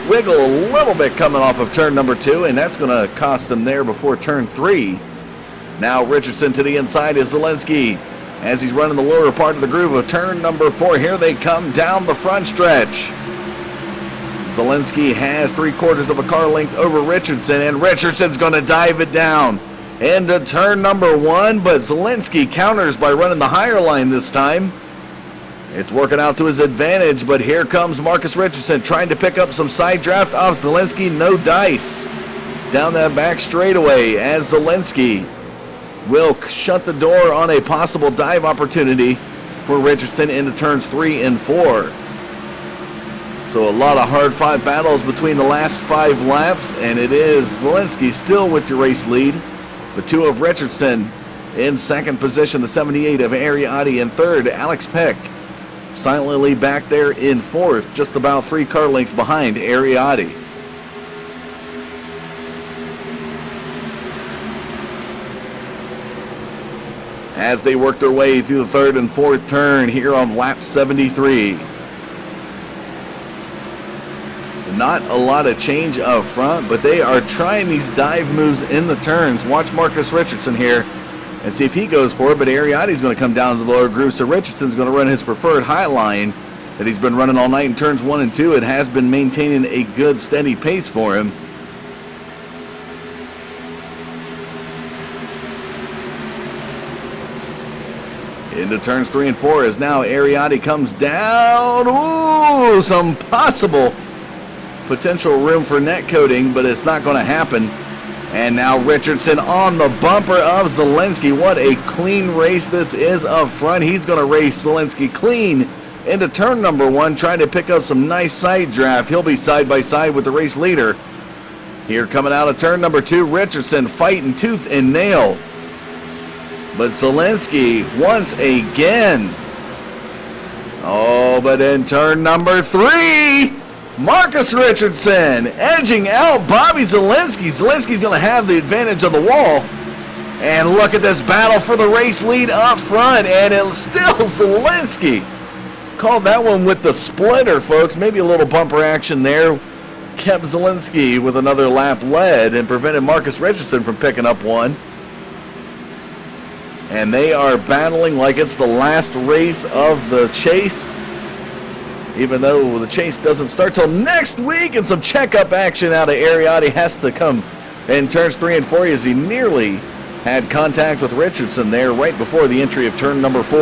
wiggle a little bit coming off of turn number 2, and that's going to cost them there before turn 3. Now Richardson to the inside is Zielinski as he's running the lower part of the groove of turn number 4. Here they come down the front stretch. Zielinski has 3/4 of a car length over Richardson, and Richardson's going to dive it down into turn number 1, but Zielinski counters by running the higher line this time. It's working out to his advantage, but here comes Marcus Richardson trying to pick up some side draft off Zielinski. No dice. Down that back straightaway as Zielinski will shut the door on a possible dive opportunity for Richardson into turns 3 and 4. So a lot of hard-fought battles between the last 5 laps, and it is Zelensky still with your race lead. The 2 of Richardson in second position, the 78 of Ariati in third. Alex Peck silently back there in fourth, just about 3 car lengths behind Ariati. As they work their way through the third and fourth turn here on lap 73. Not a lot of change up front, but they are trying these dive moves in the turns. Watch Marcus Richardson here and see if he goes for it, but Ariati's going to come down to the lower groove, so Richardson's going to run his preferred high line that he's been running all night in turns 1 and 2. It has been maintaining a good, steady pace for him. Into turns 3 and 4 as now Ariati comes down. Ooh, some possible potential room for net coating, but it's not going to happen. And now Richardson on the bumper of Zelensky. What a clean race this is up front. He's going to race Zelensky clean into turn number 1, trying to pick up some nice side draft. He'll be side by side with the race leader. Here coming out of turn number 2, Richardson fighting tooth and nail. But Zelensky once again. Oh, but in turn number 3, Marcus Richardson edging out Bobby Zelensky. Zelensky's going to have the advantage of the wall. And look at this battle for the race lead up front. And it's still Zelensky. Called that one with the splitter, folks. Maybe a little bumper action there. Kept Zelensky with another lap led and prevented Marcus Richardson from picking up one. And they are battling like it's the last race of the chase. Even though the chase doesn't start till next week, and some checkup action out of Ariati has to come in turns 3 and 4 as he nearly had contact with Richardson there right before the entry of turn number 4.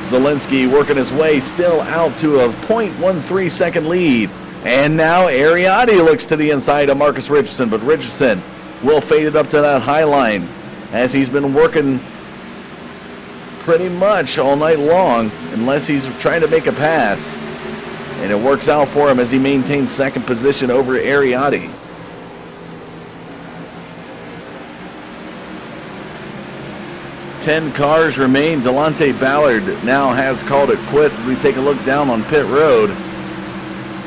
Zelensky working his way still out to a 0.13 second lead. And now Ariati looks to the inside of Marcus Richardson, but Richardson will fade it up to that high line as he's been working pretty much all night long, unless he's trying to make a pass. And it works out for him as he maintains second position over Ariati. Ten cars remain. Delonte Ballard now has called it quits as we take a look down on pit road.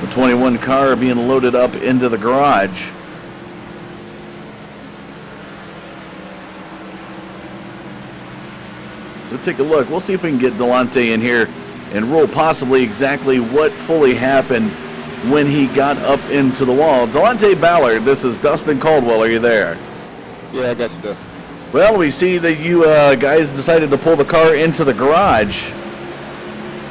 The 21 car being loaded up into the garage. We'll take a look. We'll see if we can get Delonte in here and rule possibly exactly what fully happened when he got up into the wall. Delonte Ballard, this is Dustin Caldwell. Are you there? Yeah, I got you, Dustin. Well, we see that you guys decided to pull the car into the garage.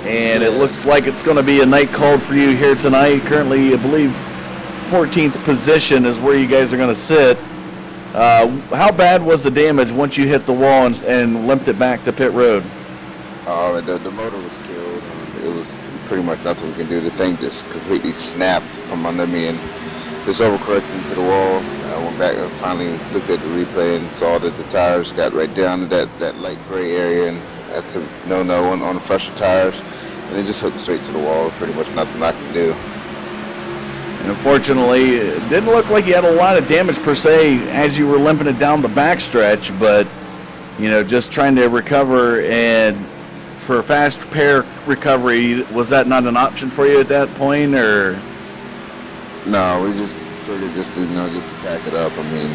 And it looks like it's going to be a night called for you here tonight. Currently, I believe 14th position is where you guys are going to sit. How bad was the damage once you hit the wall and limped it back to pit road? The motor was killed. It was pretty much nothing we can do. The thing just completely snapped from under me and just overcorrected into the wall. I went back and finally looked at the replay and saw that the tires got right down to that light gray area, and that's a no-no on the fresher tires. And they just hooked straight to the wall. Pretty much nothing I could do. And unfortunately, it didn't look like you had a lot of damage per se as you were limping it down the backstretch, but, you know, just trying to recover, and for fast repair recovery, was that not an option for you at that point, or? No, we just figured just to pack it up. I mean,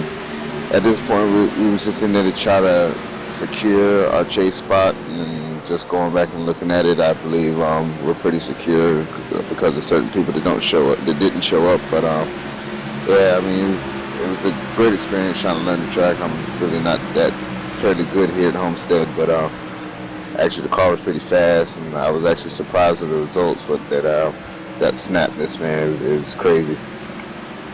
at this point, we was just in there to try to secure our chase spot, and just going back and looking at it, I believe we're pretty secure because of certain people that didn't show up. But yeah, I mean, it was a great experience trying to learn the track. I'm really not that fairly good here at Homestead, but actually the car was pretty fast, and I was actually surprised with the results. But that snapness, man, it was crazy.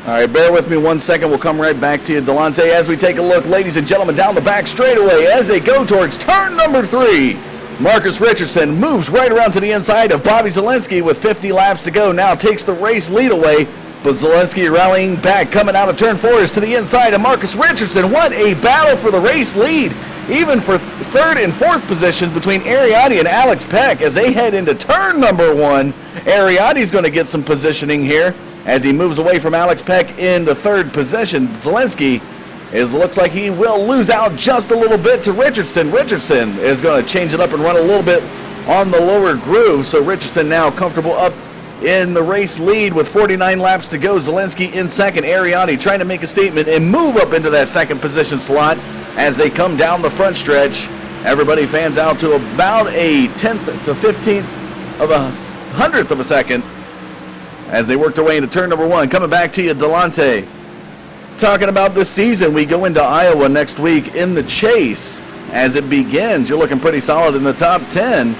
All right, bear with me 1 second. We'll come right back to you, Delonte, as we take a look, ladies and gentlemen, down the back straightaway as they go towards turn number 3. Marcus Richardson moves right around to the inside of Bobby Zelensky with 50 laps to go. Now takes the race lead away, but Zelensky rallying back, coming out of turn 4 is to the inside of Marcus Richardson. What a battle for the race lead, even for third and fourth positions between Ariati and Alex Peck as they head into turn number 1. Ariadne's going to get some positioning here as he moves away from Alex Peck into third position. Zelensky looks like he will lose out just a little bit to Richardson. Richardson is going to change it up and run a little bit on the lower groove. So Richardson now comfortable up in the race lead with 49 laps to go. Zelensky in second. Ariadne trying to make a statement and move up into that second position slot as they come down the front stretch. Everybody fans out to about a 10th to 15th of a hundredth of a second as they work their way into turn number one. Coming back to you, Delonte. Talking about this season, we go into Iowa next week in the chase. As it begins, you're looking pretty solid in the top 10.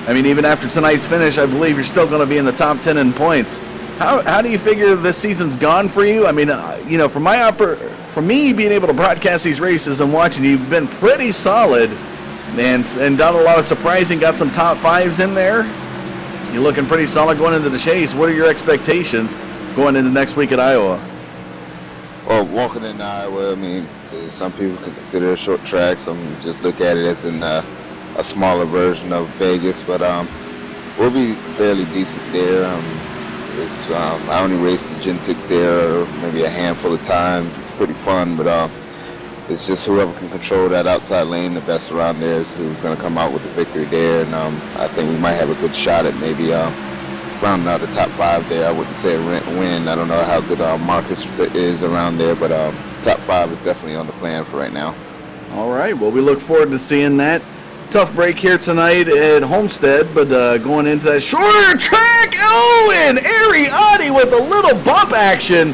I mean, even after tonight's finish, I believe you're still going to be in the top 10 in points. How do you figure this season's gone for you? I mean, for me being able to broadcast these races and watching, you've been pretty solid and done a lot of surprising, got some top fives in there. You're looking pretty solid going into the chase. What are your expectations going into next week at Iowa? Well, walking in Iowa, I mean, some people could consider it a short track. Some just look at it as a smaller version of Vegas, but we'll be fairly decent there. I only raced the Gen 6 there maybe a handful of times. It's pretty fun, but it's just whoever can control that outside lane the best around there is who's going to come out with the victory there. And I think we might have a good shot at maybe rounding out the top 5 there. I wouldn't say a win. I don't know how good Marcus is around there, but top 5 is definitely on the plan for right now. All right. Well, we look forward to seeing that. Tough break here tonight at Homestead, but going into that shorter track. Oh, and Ariadne with a little bump action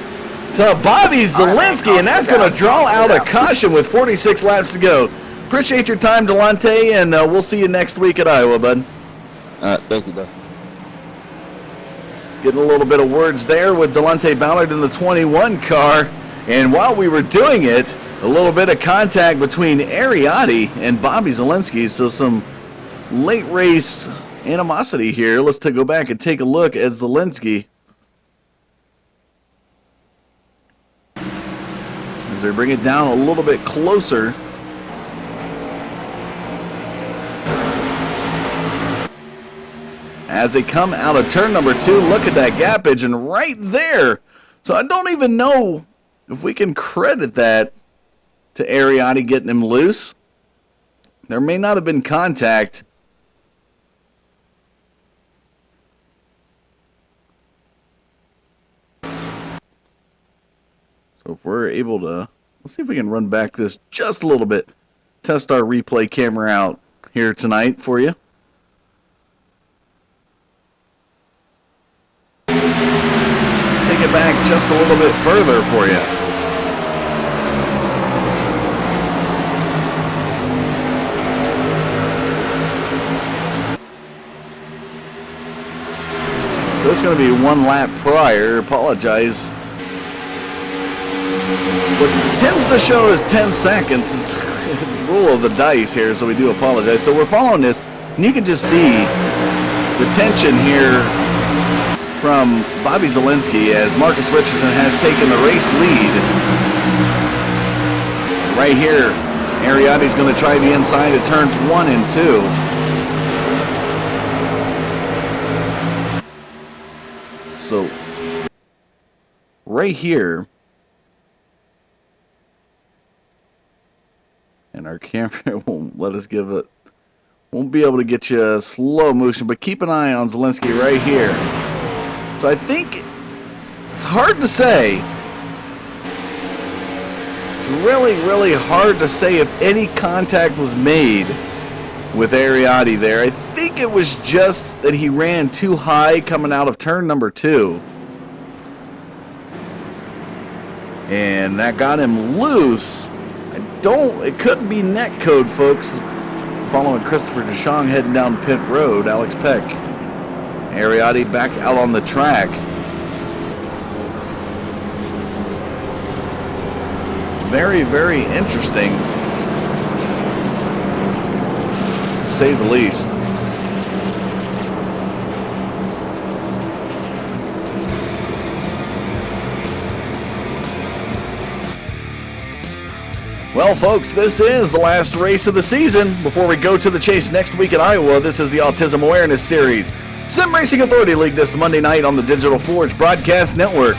to Bobby Zelensky, and that's going to draw out a caution with 46 laps to go. Appreciate your time, Delonte, and we'll see you next week at Iowa, bud. Thank you, Dustin. Getting a little bit of words there with Delonte Ballard in the 21 car, and while we were doing it, a little bit of contact between Ariadne and Bobby Zelensky, so some late race animosity here. Let's go back and take a look at Zelensky as they bring it down a little bit closer. As they come out of turn number 2, look at that gappage, and right there. So I don't even know if we can credit that to Ariadne getting him loose. There may not have been contact. So if we're able to, let's see if we can run back this just a little bit. Test our replay camera out here tonight for you. Take it back just a little bit further for you. So it's going to be 1 lap prior. Apologize. What tends to show is 10 seconds. Is the rule of the dice here, so we do apologize. So we're following this, and you can just see the tension here from Bobby Zelensky as Marcus Richardson has taken the race lead. Right here, Ariadne's going to try the inside at turns 1 and 2. So, right here, and our camera won't let us give it, won't be able to get you a slow motion, but keep an eye on Zelensky right here. So I think it's hard to say. It's really, really hard to say if any contact was made with Ariadne there. I think it was just that he ran too high coming out of turn number 2. And that got him loose. It could be net code, folks. Following Christopher DeShong heading down pit road, Alex Peck. Ariadne back out on the track. Very, very interesting, to say the least. Well, folks, this is the last race of the season. Before we go to the chase next week at Iowa, this is the Autism Awareness Series. Sim Racing Authority League this Monday night on the Digital Forge Broadcast Network.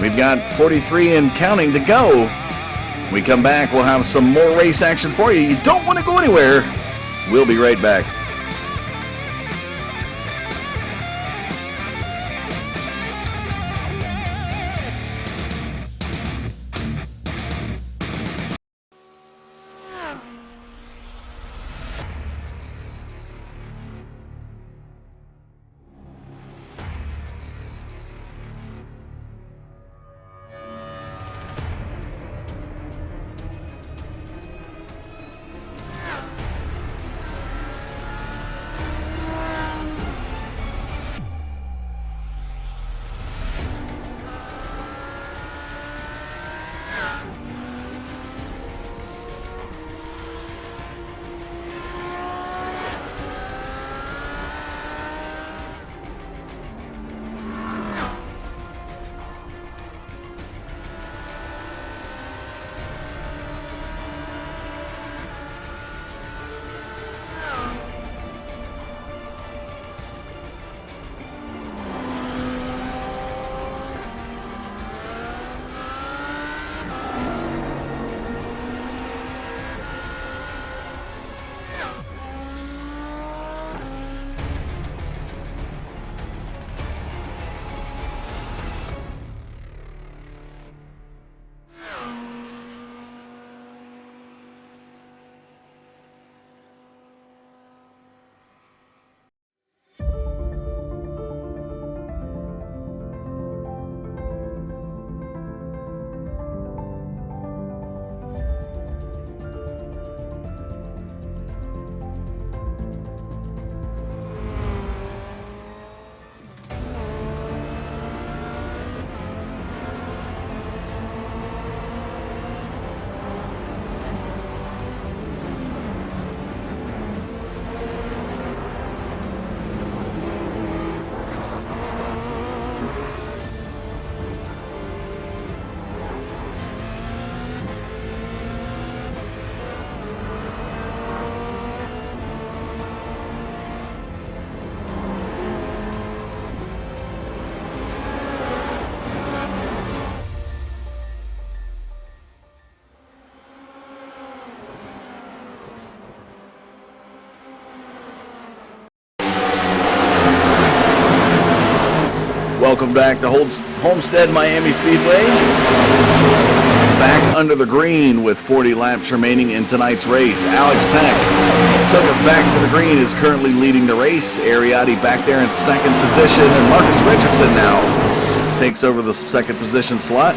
We've got 43 and counting to go. When we come back, we'll have some more race action for you. You don't want to go anywhere. We'll be right back. Welcome back to Homestead-Miami Speedway. Back under the green with 40 laps remaining in tonight's race. Alex Peck took us back to the green, is currently leading the race. Ariotti back there in second position, and Marcus Richardson now takes over the second position slot.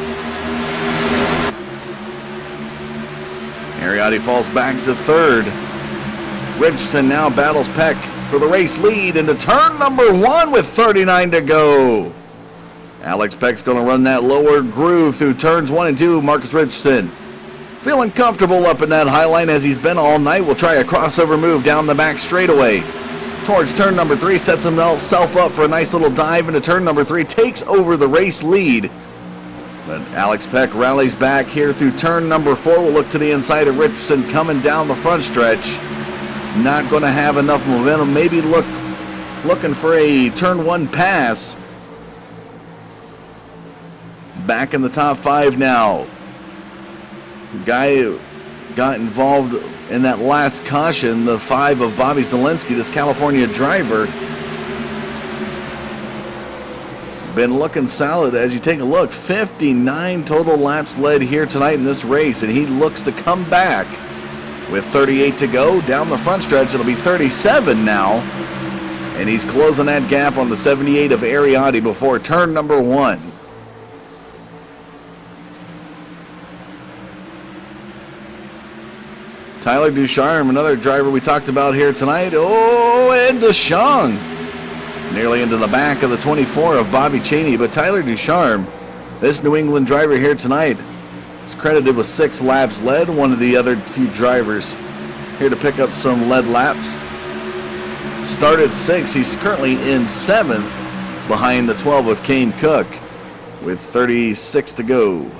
Ariotti falls back to third. Richardson now battles Peck for the race lead into turn number 1 with 39 to go. Alex Peck's going to run that lower groove through turns 1 and 2. Marcus Richardson feeling comfortable up in that high line as he's been all night. Will try a crossover move down the back straightaway towards turn number 3. Sets himself up for a nice little dive into turn number 3. Takes over the race lead. But Alex Peck rallies back here through turn number 4. We'll look to the inside of Richardson coming down the front stretch. Not going to have enough momentum. Maybe looking for a turn 1 pass. Back in the top 5 now. Guy who got involved in that last caution, the 5 of Bobby Zielinski, this California driver. Been looking solid as you take a look. 59 total laps led here tonight in this race, and he looks to come back with 38 to go. Down the front stretch, it'll be 37 now. And he's closing that gap on the 78 of Ariotti before turn number 1. Tyler Ducharme, another driver we talked about here tonight. Oh, and Deschamps nearly into the back of the 24 of Bobby Cheney. But Tyler Ducharme, this New England driver here tonight, is credited with 6 laps led. One of the other few drivers here to pick up some lead laps. Started 6. He's currently in 7th behind the 12 of Kane Cook with 36 to go.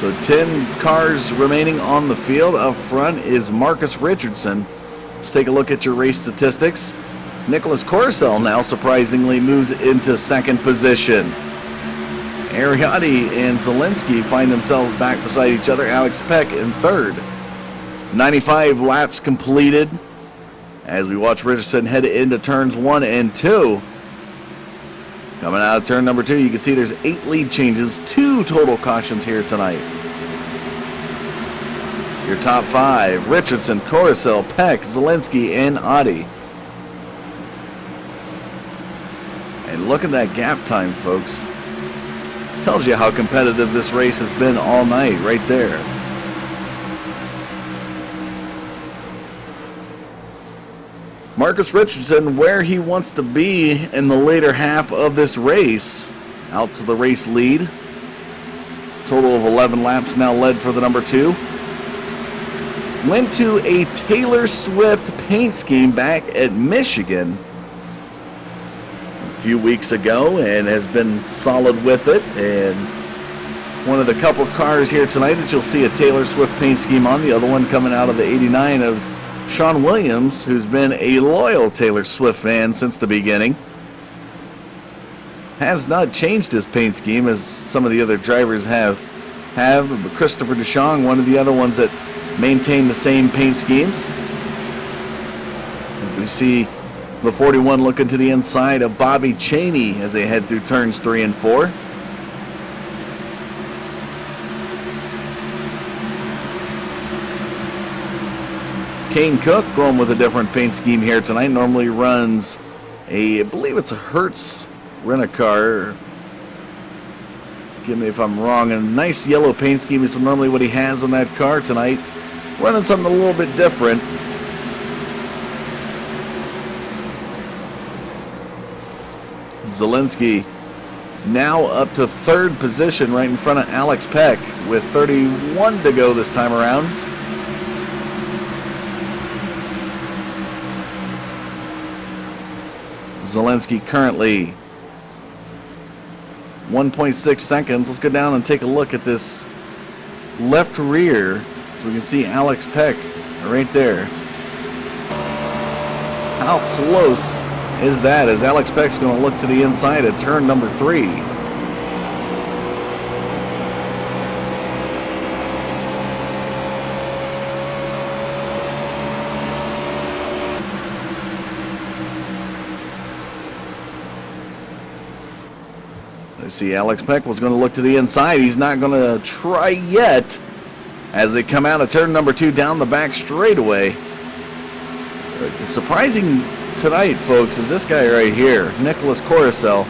So 10 cars remaining on the field. Up front is Marcus Richardson. Let's take a look at your race statistics. Nicholas Corcel now surprisingly moves into second position. Ariati and Zelensky find themselves back beside each other. Alex Peck in third. 95 laps completed as we watch Richardson head into turns 1 and 2. Coming out of turn number 2, you can see there's 8 lead changes, 2 total cautions here tonight. Your top 5, Richardson, Corcel, Peck, Zelensky, and Adi. And look at that gap time, folks. Tells you how competitive this race has been all night, right there. Marcus Richardson, where he wants to be in the later half of this race, out to the race lead. Total of 11 laps now led for the number 2. Went to a Taylor Swift paint scheme back at Michigan a few weeks ago and has been solid with it. And one of the couple cars here tonight that you'll see a Taylor Swift paint scheme on, the other one coming out of the 89 of Sean Williams, who's been a loyal Taylor Swift fan since the beginning. Has not changed his paint scheme as some of the other drivers have. But Christopher DeShong, one of the other ones that maintain the same paint schemes. As we see the 41 looking to the inside of Bobby Chaney as they head through turns 3 and 4. Kane Cook going with a different paint scheme here tonight. Normally runs I believe it's a Hertz rent-a-car. Give me if I'm wrong. A nice yellow paint scheme is normally what he has on that car tonight. Running something a little bit different. Zelensky now up to third position right in front of Alex Peck with 31 to go this time around. Zelensky currently 1.6 seconds. Let's go down and take a look at this left rear so we can see Alex Peck right there. How close is that as Alex Peck's going to look to the inside at turn number 3. I see Alex Peck was going to look to the inside. He's not going to try yet as they come out of turn number 2 down the back straightaway. Surprising tonight, folks, is this guy right here, Nicholas Corcel.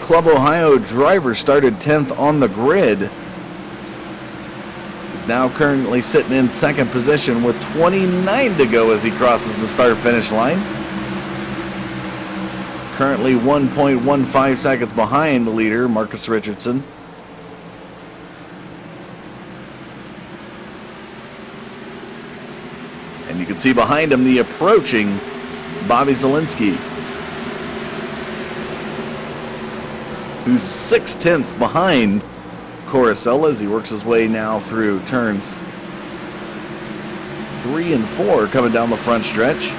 Club Ohio driver, started 10th on the grid. He's now currently sitting in second position with 29 to go as he crosses the start-finish line. Currently 1.15 seconds behind the leader, Marcus Richardson. And you can see behind him the approaching Bobby Zelensky, who's 0.6 behind Corcel as he works his way now through turns 3 and 4 coming down the front stretch.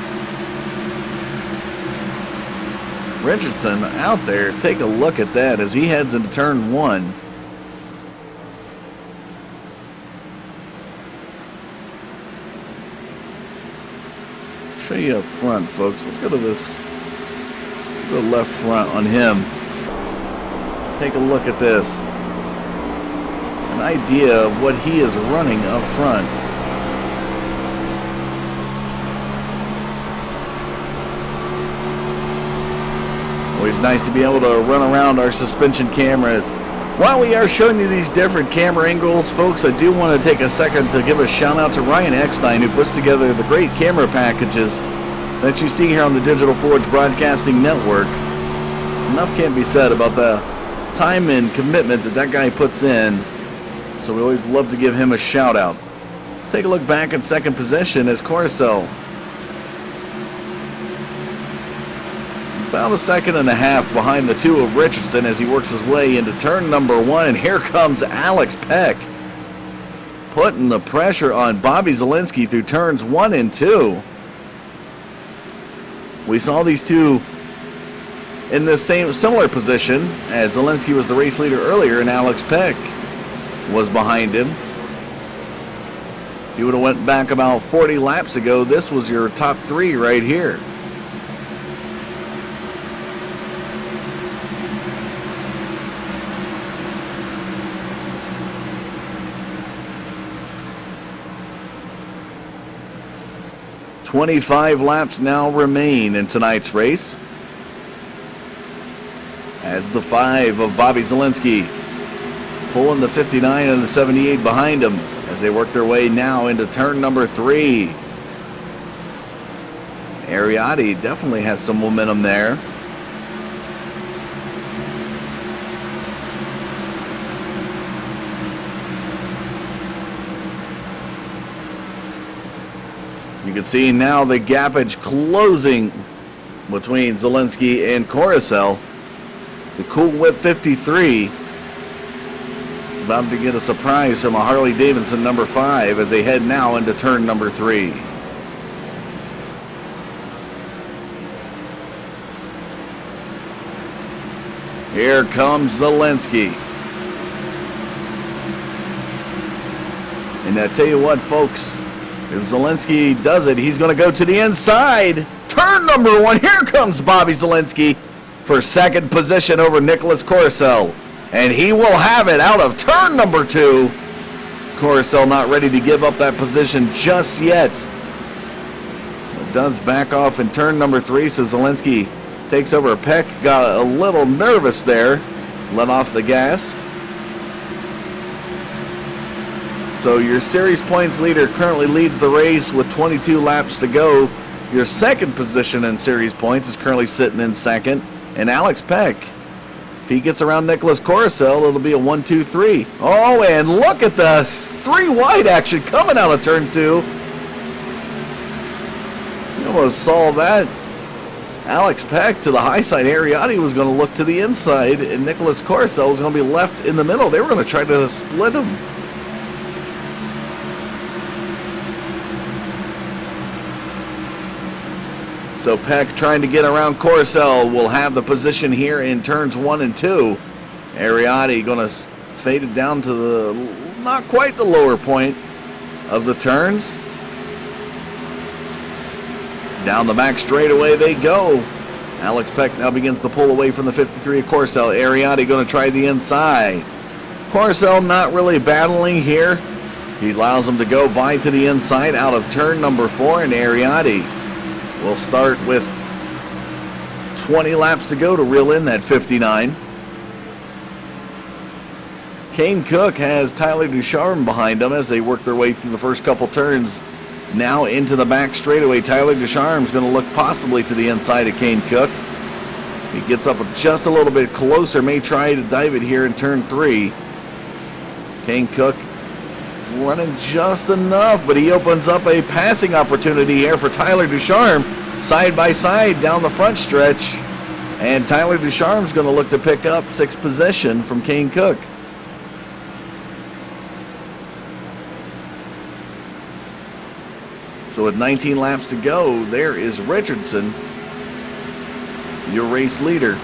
Richardson out there, take a look at that as he heads into turn 1. Show you up front, folks. Let's go to this. Go left front on him. Take a look at this. An idea of what he is running up front. Always nice to be able to run around our suspension cameras. While we are showing you these different camera angles, folks, I do want to take a second to give a shout out to Ryan Eckstein, who puts together the great camera packages that you see here on the Digital Forge Broadcasting Network. Enough can't be said about the time and commitment that that guy puts in, so we always love to give him a shout out. Let's take a look back in second position as Corcel. About a second and a half behind the 2 of Richardson as he works his way into turn number 1, and here comes Alex Peck putting the pressure on Bobby Zielinski through turns 1 and 2. We saw these two in the similar position as Zielinski was the race leader earlier and Alex Peck was behind him. If you would have went back about 40 laps ago, this was your top 3 right here. "25 laps now remain in tonight's race, as the 5 of Bobby Zielinski pulling the 59 and the 78 behind him as they work their way now into turn number 3. Ariati definitely has some momentum there. You can see now the gapage closing between Zielinski and Coruscant. The Cool Whip 53 is about to get a surprise from a Harley Davidson number 5 as they head now into turn number 3. Here comes Zielinski. And I tell you what, folks, if Zielinski does it, he's going to go to the inside. Turn number 1. Here comes Bobby Zielinski for second position over Nicholas Coruscant. And he will have it out of turn number 2. Coruscant not ready to give up that position just yet. It does back off in turn number 3, so Zielinski takes over. Peck got a little nervous there, let off the gas. So your series points leader currently leads the race with 22 laps to go. Your second position in series points is currently sitting in second. And Alex Peck, if he gets around Nicholas Coruscant, it'll be a 1-2-3. Oh, and look at the 3 wide action coming out of turn 2. You almost saw that. Alex Peck to the high side. Ariati was going to look to the inside, and Nicholas Coruscant was going to be left in the middle. They were going to try to split him. So Peck trying to get around Coruscant will have the position here in turns 1 and 2. Ariati going to fade it down to the, not quite the lower point of the turns. Down the back straightaway they go. Alex Peck now begins to pull away from the 53 of Coruscant. Ariati going to try the inside. Coruscant not really battling here. He allows him to go by to the inside out of turn number 4, and Ariati will start with 20 laps to go to reel in that 59. Kane Cook has Tyler Ducharme behind him as they work their way through the first couple turns. Now into the back straightaway. Tyler Ducharme's going to look possibly to the inside of Kane Cook. He gets up just a little bit closer, may try to dive it here in turn 3. Kane Cook running just enough, but he opens up a passing opportunity here for Tyler Ducharme. Side by side down the front stretch, and Tyler Ducharme's going to look to pick up 6th position from Kane Cook. So with 19 laps to go, there is Richardson, your race leader.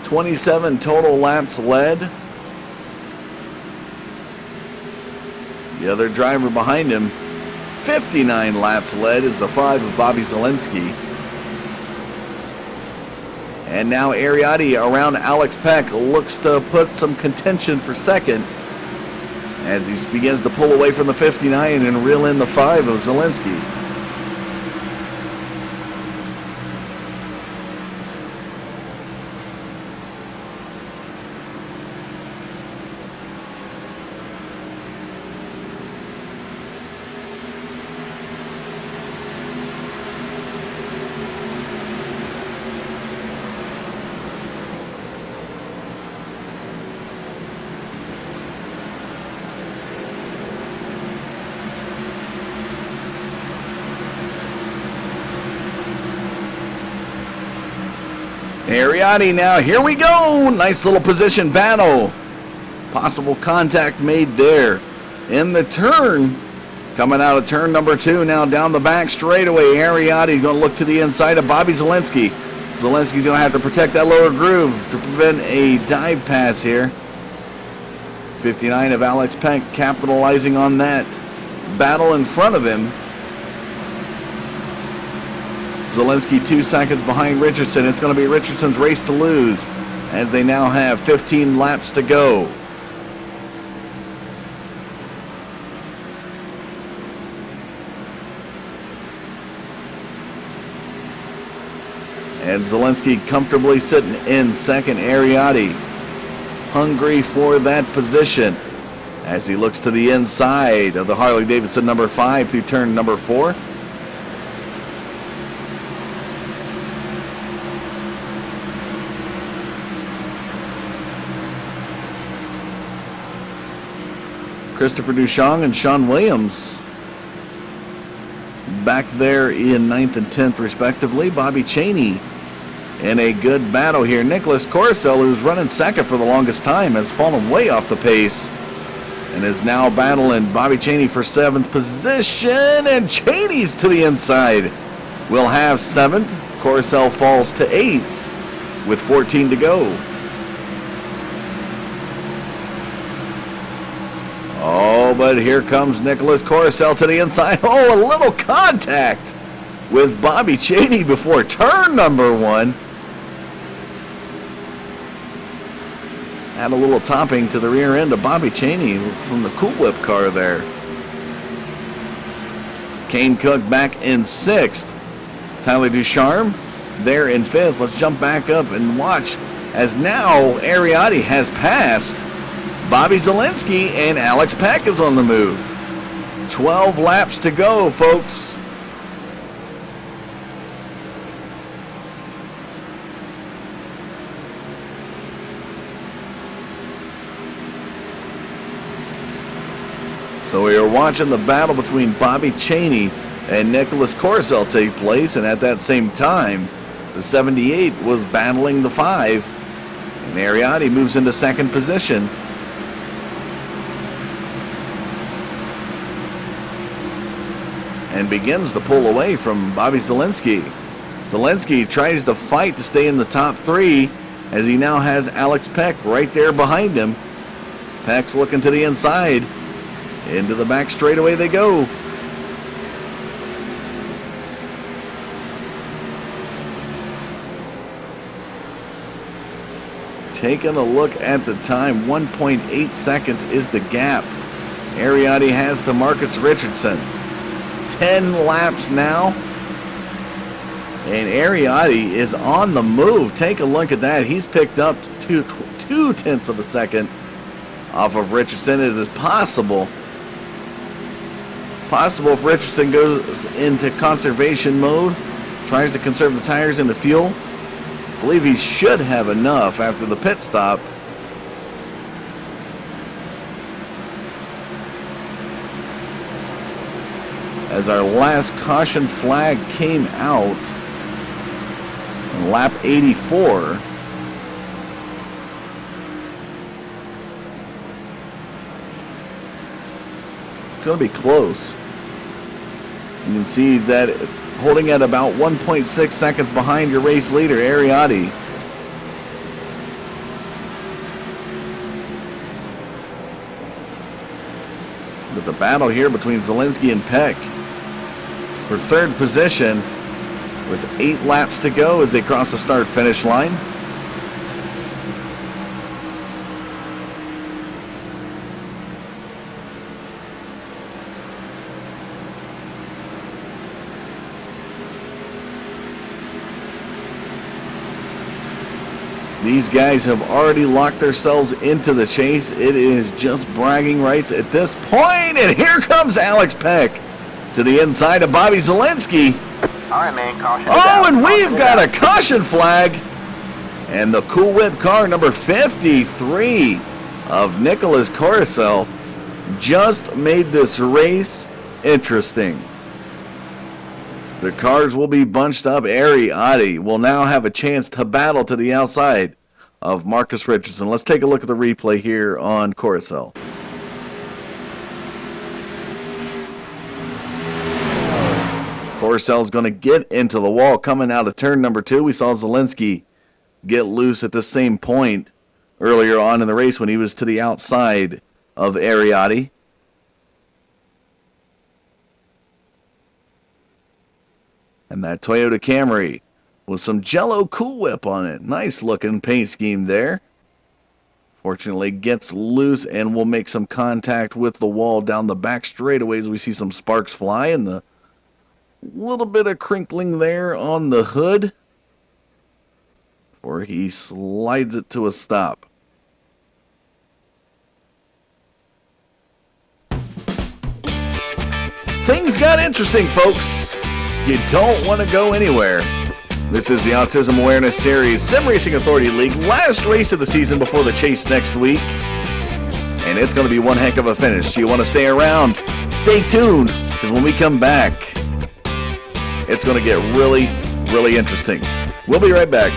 .27 total laps led. The other driver behind him, 59 laps led, is the 5 of Bobby Zielinski. And now Ariati around Alex Peck looks to put some contention for second as he begins to pull away from the 59 and reel in the 5 of Zielinski. Ariati now, here we go. Nice little position battle. Possible contact made there. In the turn, coming out of turn number 2, now down the back straightaway. Ariati going to look to the inside of Bobby Zielinski. Zielinski's going to have to protect that lower groove to prevent a dive pass here. 59 of Alex Peck capitalizing on that battle in front of him. Zielinski 2 seconds behind Richardson. It's going to be Richardson's race to lose as they now have 15 laps to go. And Zielinski comfortably sitting in second. Ariati hungry for that position as he looks to the inside of the Harley-Davidson number 5 through turn number 4. Christopher Duchamp and Sean Williams back there in 9th and 10th respectively. Bobby Cheney in a good battle here. Nicholas Corcel, who's running second for the longest time, has fallen way off the pace and is now battling Bobby Cheney for 7th position, and Cheney's to the inside. Will have 7th. Corcel falls to 8th with 14 to go. Oh, but here comes Nicholas Corcel to the inside. Oh, a little contact with Bobby Cheney before turn number 1. Add a little topping to the rear end of Bobby Cheney from the Cool Whip car there. Kane Cook back in 6th. Tyler Ducharme there in 5th. Let's jump back up and watch as now Ariati has passed Bobby Zielinski and Alex Peck is on the move. 12 laps to go, folks. So we are watching the battle between Bobby Cheney and Nicholas Corcel take place, and at that same time, the 78 was battling the 5, and Ariati moves into 2nd position. And begins to pull away from Bobby Zielinski. Zielinski tries to fight to stay in the top 3 as he now has Alex Peck right there behind him. Peck's looking to the inside. Into the back straightaway they go. Taking a look at the time, 1.8 seconds is the gap Ariati has to Marcus Richardson. 10 laps now, and Ariati is on the move. Take a look at that. He's picked up 2/10 of a second off of Richardson. It is possible if Richardson goes into conservation mode, tries to conserve the tires and the fuel. I believe he should have enough after the pit stop. As our last caution flag came out on lap 84. It's going to be close. You can see that holding at about 1.6 seconds behind your race leader, Ariati. But the battle here between Zielinski and Peck for 3rd position with 8 laps to go as they cross the start-finish line. These guys have already locked themselves into the chase. It is just bragging rights at this point. And here comes Alex Peck to the inside of Bobby Zielinski. All right, man, caution. Oh, and we've got a caution flag. And the Cool Whip car number 53 of Nicholas Corcel just made this race interesting. The cars will be bunched up. Ariati will now have a chance to battle to the outside of Marcus Richardson. Let's take a look at the replay here on Carousel. Carousel's going to get into the wall coming out of turn number 2. We saw Zielinski get loose at the same point earlier on in the race when he was to the outside of Ariati. And that Toyota Camry with some Jello Cool Whip on it. Nice looking paint scheme there. Fortunately gets loose and will make some contact with the wall down the back straightaways. We see some sparks fly and the little bit of crinkling there on the hood before he slides it to a stop. Things got interesting, folks. You don't want to go anywhere. This is the Autism Awareness Series Sim Racing Authority League. Last race of the season before the chase next week. And it's going to be one heck of a finish. So you want to stay around. Stay tuned, because when we come back, it's going to get really, really interesting. We'll be right back.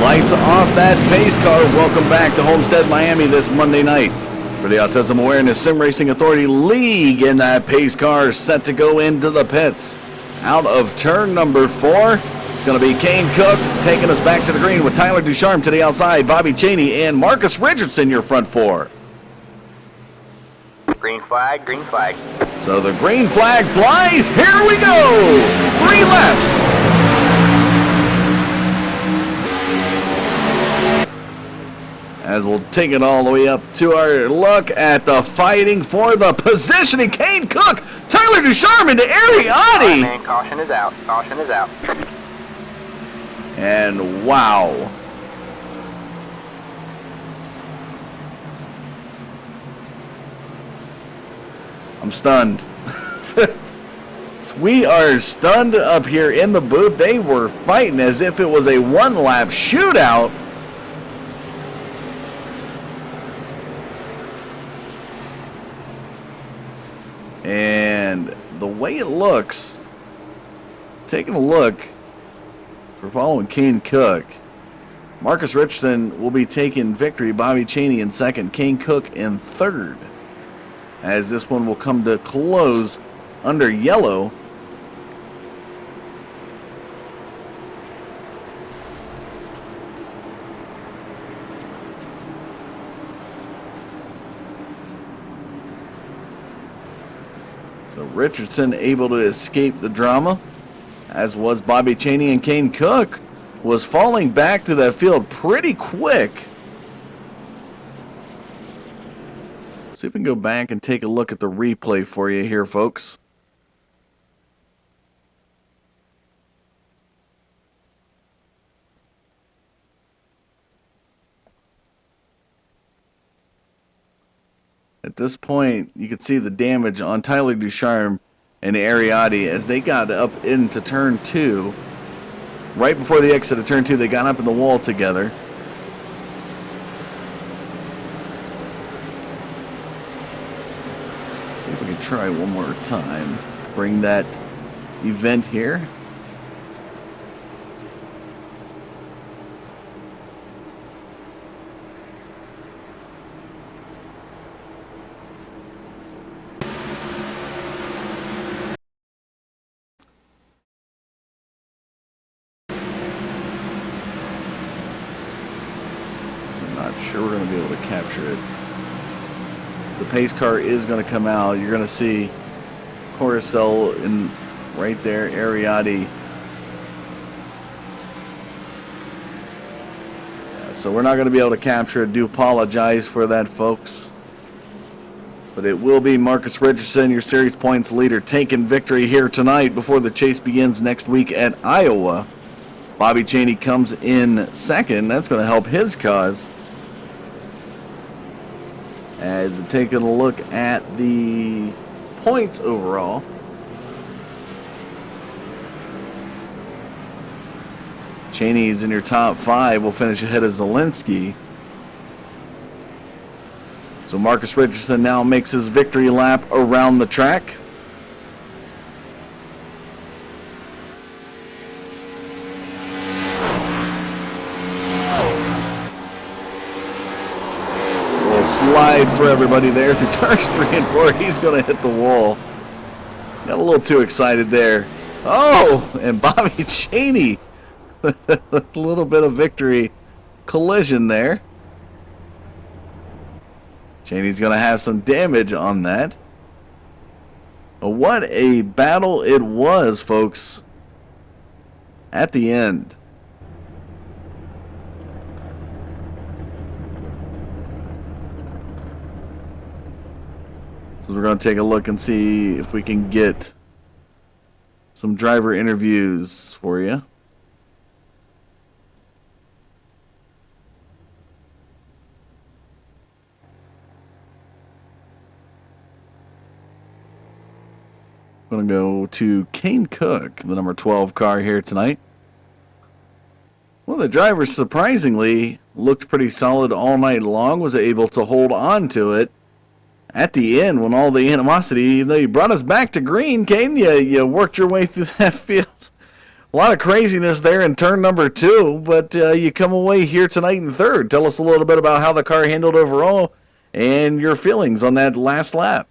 Lights off that pace car. Welcome back to Homestead-Miami this Monday night for the Autism Awareness Sim Racing Authority League. And that pace car set to go into the pits. Out of turn number 4, it's going to be Kane Cook taking us back to the green with Tyler Ducharme to the outside, Bobby Cheney and Marcus Richardson, your front 4. Green flag, green flag. So the green flag flies. Here we go. 3 laps. as we'll take it all the way up to our look at the fighting for the positioning. Kane Cook, Tyler Ducharme into Ariati. Man, caution is out. Caution is out. And wow. I'm stunned. We are stunned up here in the booth. They were fighting as if it was a one-lap shootout. And the way it looks, taking a look, we're following Kane Cook. Marcus Richardson will be taking victory. Bobby Chaney in second. Kane Cook in third. As this one will come to close under yellow. So Richardson able to escape the drama, as was Bobby Chaney, and Kane Cook was falling back to that field pretty quick. See if we can go back and take a look at the replay for you here, folks. At this point, you can see the damage on Tyler Ducharme and Ariati as they got up into turn 2. Right before the exit of turn 2, they got up in the wall together. See if we can try one more time. Bring that event here. Sure, we're going to be able to capture it. The pace car is going to come out. You're going to see Coruscant in right there, Ariati. Yeah, so we're not going to be able to capture it. Do apologize for that, folks. But it will be Marcus Richardson, your series points leader, taking victory here tonight before the chase begins next week at Iowa. Bobby Chaney comes in second. That's going to help his cause. As taking a look at the points overall. Chaney is in your top 5. Will finish ahead of Zelensky. So Marcus Richardson now makes his victory lap around the track. Slide for everybody there through cars 3 and 4. He's going to hit the wall. Got a little too excited there. Oh, and Bobby Chaney. A little bit of victory collision there. Chaney's going to have some damage on that. But what a battle it was, folks, at the end. So we're going to take a look and see if we can get some driver interviews for you. I'm going to go to Kane Cook, the number 12 car here tonight. One of the drivers, surprisingly, looked pretty solid all night long, was able to hold on to it. At the end, when all the animosity, even though you brought us back to green, Kane, you worked your way through that field. A lot of craziness there in turn number 2, but you come away here tonight in third. Tell us a little bit about how the car handled overall and your feelings on that last lap.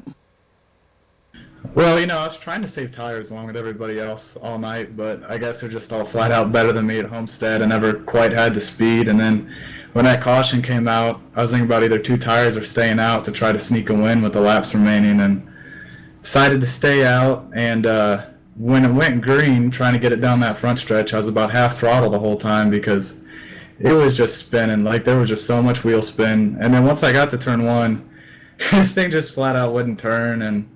Well, I was trying to save tires along with everybody else all night, but I guess they're just all flat out better than me at Homestead. I never quite had the speed, and then when that caution came out, I was thinking about either 2 tires or staying out to try to sneak a win with the laps remaining, and decided to stay out. And when it went green, trying to get it down that front stretch, I was about half throttle the whole time because it was just spinning. Like, there was just so much wheel spin. And then once I got to turn one, the thing just flat out wouldn't turn. And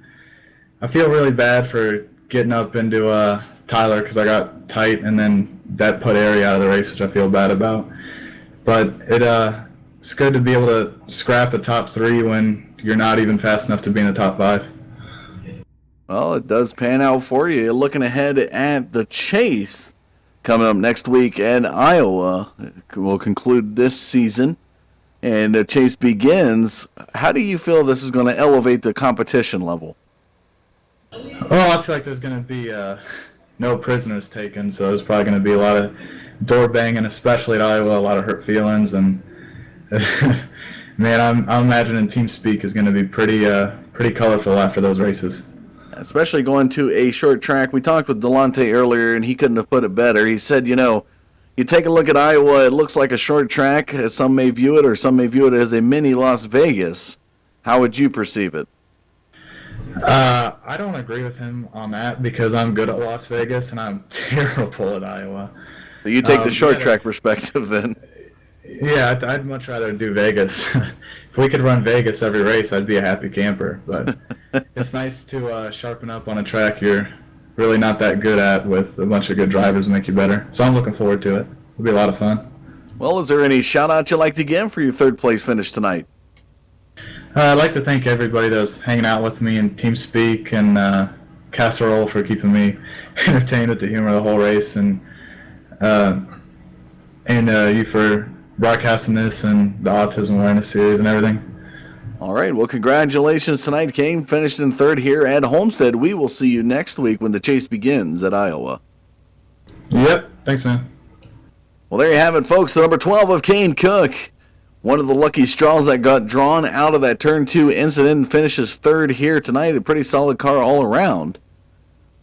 I feel really bad for getting up into Tyler because I got tight, and then that put Ari out of the race, which I feel bad about. But it's good to be able to scrap a top 3 when you're not even fast enough to be in the top 5. Well, it does pan out for you. Looking ahead at the chase coming up next week in Iowa. We'll conclude this season, and the chase begins. How do you feel this is going to elevate the competition level? Well, I feel like there's going to be no prisoners taken, so there's probably going to be a lot of door banging, especially at Iowa, a lot of hurt feelings, and man, I'm imagining team speak is going to be pretty colorful after those races. Especially going to a short track. We talked with Delonte earlier, and he couldn't have put it better. He said, you take a look at Iowa, it looks like a short track, as some may view it, or some may view it as a mini Las Vegas. How would you perceive it? I don't agree with him on that because I'm good at Las Vegas and I'm terrible at Iowa. So you take the short track perspective then. Yeah, I'd much rather do Vegas. If we could run Vegas every race, I'd be a happy camper. But it's nice to sharpen up on a track you're really not that good at with a bunch of good drivers make you better. So I'm looking forward to it. It'll be a lot of fun. Well, is there any shout-out you'd like to give for your third-place finish tonight? I'd like to thank everybody that was hanging out with me in TeamSpeak and Casserole for keeping me entertained with the humor of the whole race, and you for broadcasting this and the Autism Awareness Series and everything. All right. Well, congratulations tonight, Kane. Finished in third here at Homestead. We will see you next week when the chase begins at Iowa. Yep. Thanks, man. Well, there you have it, folks. The number 12 of Kane Cook. One of the lucky straws that got drawn out of that Turn 2 incident, finishes third here tonight. A pretty solid car all around.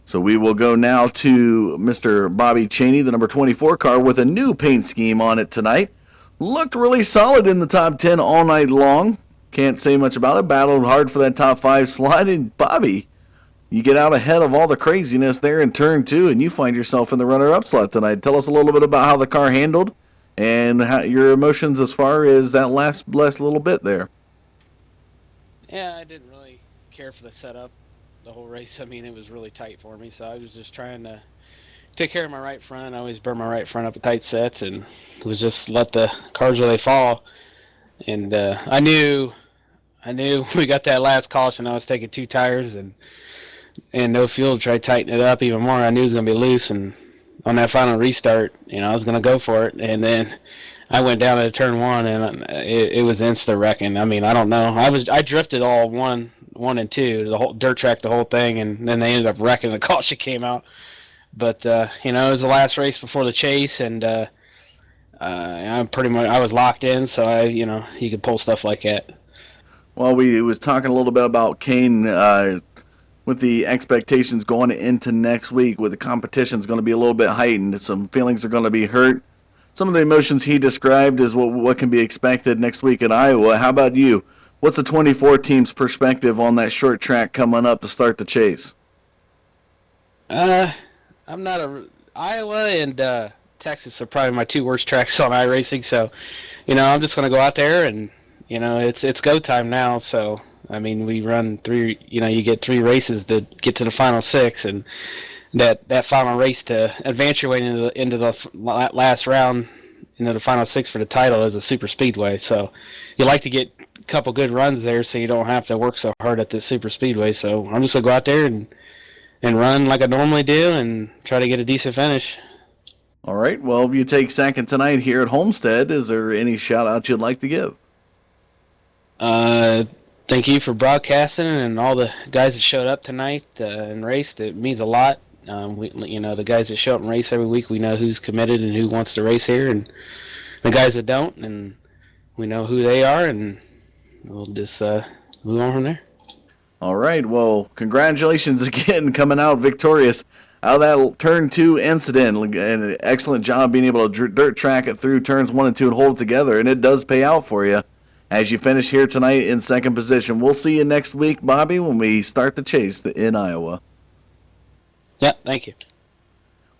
So we will go now to Mr. Bobby Cheney, the number 24 car, with a new paint scheme on it tonight. Looked really solid in the top 10 all night long. Can't say much about it. Battled hard for that top 5 slot. And Bobby, you get out ahead of all the craziness there in Turn 2, and you find yourself in the runner-up slot tonight. Tell us a little bit about how the car handled and your emotions as far as that last little bit there. Yeah, I didn't really care for the setup the whole race. I mean, it was really tight for me, so I was just trying to take care of my right front. I always burn my right front up with tight sets, and it was just let the cars where they fall. And I knew we got that last caution. I was taking 2 tires and no fuel to try to tighten it up even more. I knew it was going to be loose, and on that final restart, I was going to go for it. And then I went down to turn 1, and it was insta wrecking. I mean, I don't know. I drifted all 1 and 2, the whole dirt track, the whole thing, and then they ended up wrecking. The caution came out. But it was the last race before the chase, and I was locked in, so you could pull stuff like that. Well, we was talking a little bit about Kane with the expectations going into next week, with the competition's going to be a little bit heightened. Some feelings are going to be hurt. Some of the emotions he described is what can be expected next week in Iowa. How about you? What's the 24 team's perspective on that short track coming up to start the chase? I'm not Iowa and Texas are probably my 2 worst tracks on iRacing, so I'm just going to go out there and it's go time now. So I mean, we run 3. You get 3 races to get to the final 6, and that final race to advance your way into the last round, the final 6 for the title is a super speedway. So you like to get a couple good runs there, so you don't have to work so hard at the super speedway. So I'm just gonna go out there and run like I normally do and try to get a decent finish. All right. Well, you take second tonight here at Homestead. Is there any shout-outs you'd like to give? Thank you for broadcasting and all the guys that showed up tonight and raced. It means a lot. The guys that show up and race every week, we know who's committed and who wants to race here, and the guys that don't, and we know who they are, and we'll just move on from there. All right. Well, congratulations again, coming out victorious out of that Turn 2 incident. And an excellent job being able to dirt track it through turns 1 and 2 and hold it together. And it does pay out for you as you finish here tonight in second position. We'll see you next week, Bobby, when we start the chase in Iowa. Yeah, thank you.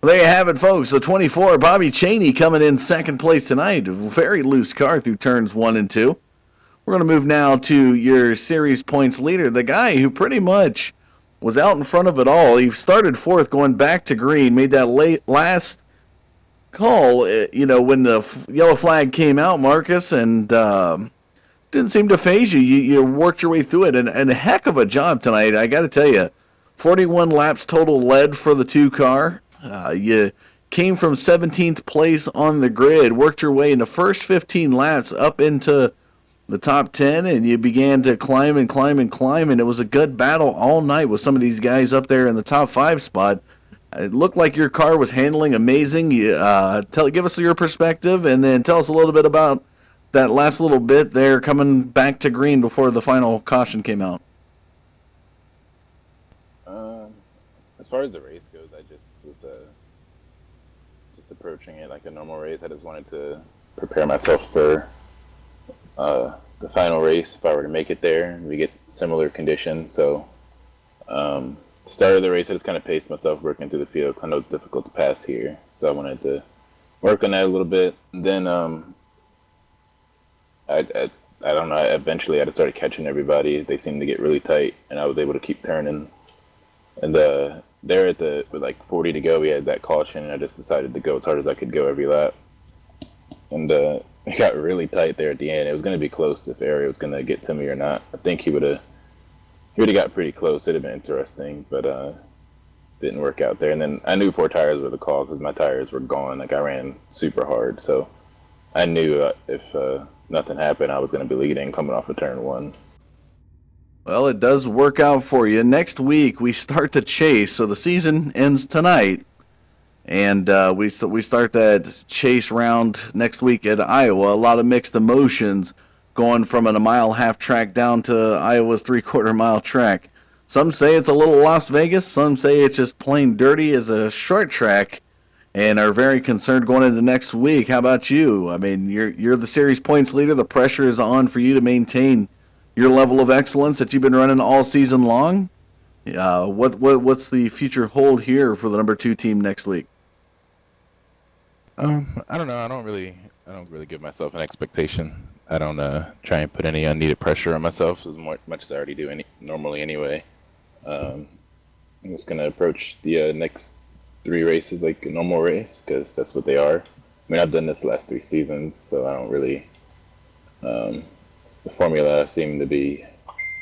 Well, there you have it, folks. The 24, Bobby Cheney coming in second place tonight. Very loose car through turns 1 and 2. We're going to move now to your series points leader, the guy who pretty much was out in front of it all. He started fourth going back to green, made that last call, when the yellow flag came out, Marcus, and didn't seem to phase you. You worked your way through it, and a heck of a job tonight, I got to tell you. 41 laps total led for the 2-car. You came from 17th place on the grid, worked your way in the first 15 laps up into the top 10, and you began to climb, and it was a good battle all night with some of these guys up there in the top 5 spot. It looked like your car was handling amazing. Give us your perspective, and then tell us a little bit about that last little bit there coming back to green before the final caution came out. As far as the race goes, I just was just approaching it like a normal race. I just wanted to prepare myself for the final race if I were to make it there and we get similar conditions. So the start of the race, I just kind of paced myself working through the field because I know it's difficult to pass here. So I wanted to work on that a little bit. And then I don't know, eventually I just started catching everybody. They seemed to get really tight, and I was able to keep turning. And there with like 40 to go, we had that caution, and I just decided to go as hard as I could go every lap. And it got really tight there at the end. It was going to be close if Ari was going to get to me or not. I think he would have got pretty close. It'd have been interesting, but didn't work out there. And then I knew 4 tires were the call because my tires were gone. Like, I ran super hard, so I knew if nothing happened, I was going to be leading coming off of turn 1. Well, it does work out for you. Next week, we start the chase, so the season ends tonight, and we start that chase round next week at Iowa. A lot of mixed emotions going from a mile-half track down to Iowa's 3/4-mile track. Some say it's a little Las Vegas. Some say it's just plain dirty as a short track and are very concerned going into next week. How about you? I mean, you're the series points leader. The pressure is on for you to maintain your level of excellence that you've been running all season long. What's the future hold here for the number 2 team next week? I don't know. I don't really give myself an expectation. I don't try and put any unneeded pressure on myself as much as I already do normally anyway. I'm just gonna approach the next 3 races like a normal race because that's what they are. I mean, I've done this the last 3 seasons, so I don't really. The formula I seem to be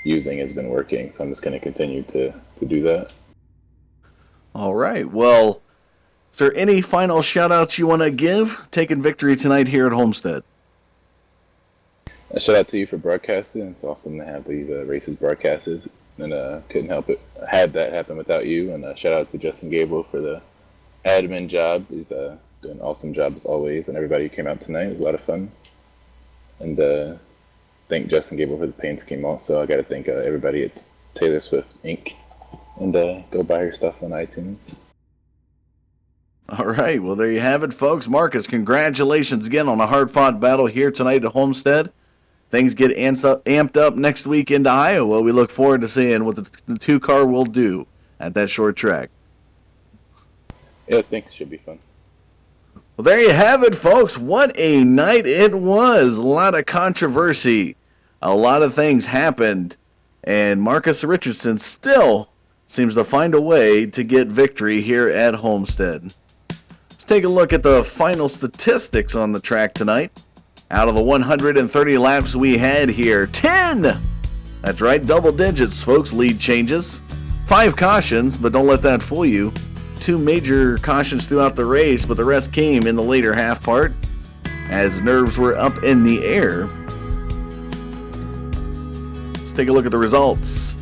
using has been working, so I'm just going to continue to do that. All right. Well, is there any final shout-outs you want to give? Taking victory tonight here at Homestead. A shout-out to you for broadcasting. It's awesome to have these races broadcasted, and couldn't help it. Had that happen without you. And shout-out to Justin Gable for the admin job. He's doing an awesome job as always, and everybody who came out tonight. It was a lot of fun. And thank Justin Gable for the paint scheme also. I got to thank everybody at Taylor Swift Inc. And go buy her stuff on iTunes. All right. Well, there you have it, folks. Marcus, congratulations again on a hard-fought battle here tonight at Homestead. Things get amped up next week into Iowa. We look forward to seeing what the 2-car will do at that short track. Yeah, thanks. Should be fun. Well, there you have it, folks. What a night it was. A lot of controversy. A lot of things happened. And Marcus Richardson still seems to find a way to get victory here at Homestead. Let's take a look at the final statistics on the track tonight. Out of the 130 laps we had here, 10! That's right, double digits, folks, lead changes. 5 cautions, but don't let that fool you. 2 major cautions throughout the race, but the rest came in the later half part as nerves were up in the air. Let's take a look at the results.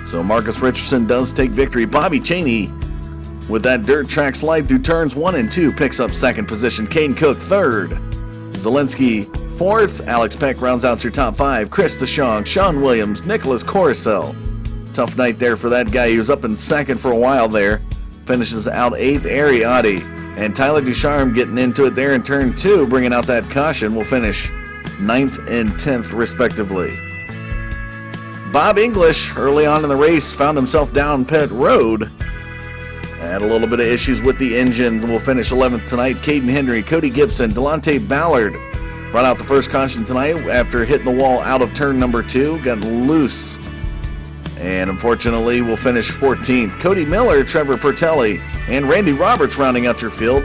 So Marcus Richardson does take victory. Bobby Cheney, with that dirt track slide through turns 1 and 2, picks up second position. Kane Cook third. Zelensky fourth. Alex Peck rounds out your top 5. Chris DeShong, Sean Williams, Nicholas Coruscant. Tough night there for that guy. He was up in second for a while there. Finishes out 8th, Ariati. And Tyler Ducharme getting into it there in turn 2, bringing out that caution, will finish 9th and 10th respectively. Bob English, early on in the race, found himself down pit road. Had a little bit of issues with the engine. We'll finish 11th tonight. Caden Henry, Cody Gibson, Delonte Ballard brought out the first caution tonight after hitting the wall out of turn number 2. Got loose. And unfortunately, we'll finish 14th. Cody Miller, Trevor Pertelli, and Randy Roberts rounding out your field.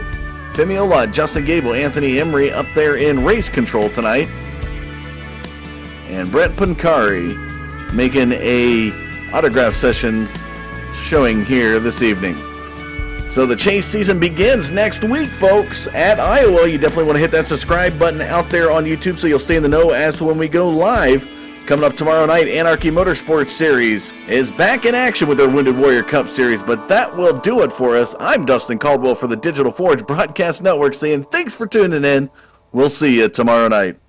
Femiola, Justin Gable, Anthony Emery up there in race control tonight. And Brett Pancari making a autograph sessions showing here this evening. So the chase season begins next week, folks, at Iowa. You definitely want to hit that subscribe button out there on YouTube so you'll stay in the know as to when we go live. Coming up tomorrow night, Anarchy Motorsports Series is back in action with their Wounded Warrior Cup Series, but that will do it for us. I'm Dustin Caldwell for the Digital Forge Broadcast Network saying thanks for tuning in. We'll see you tomorrow night.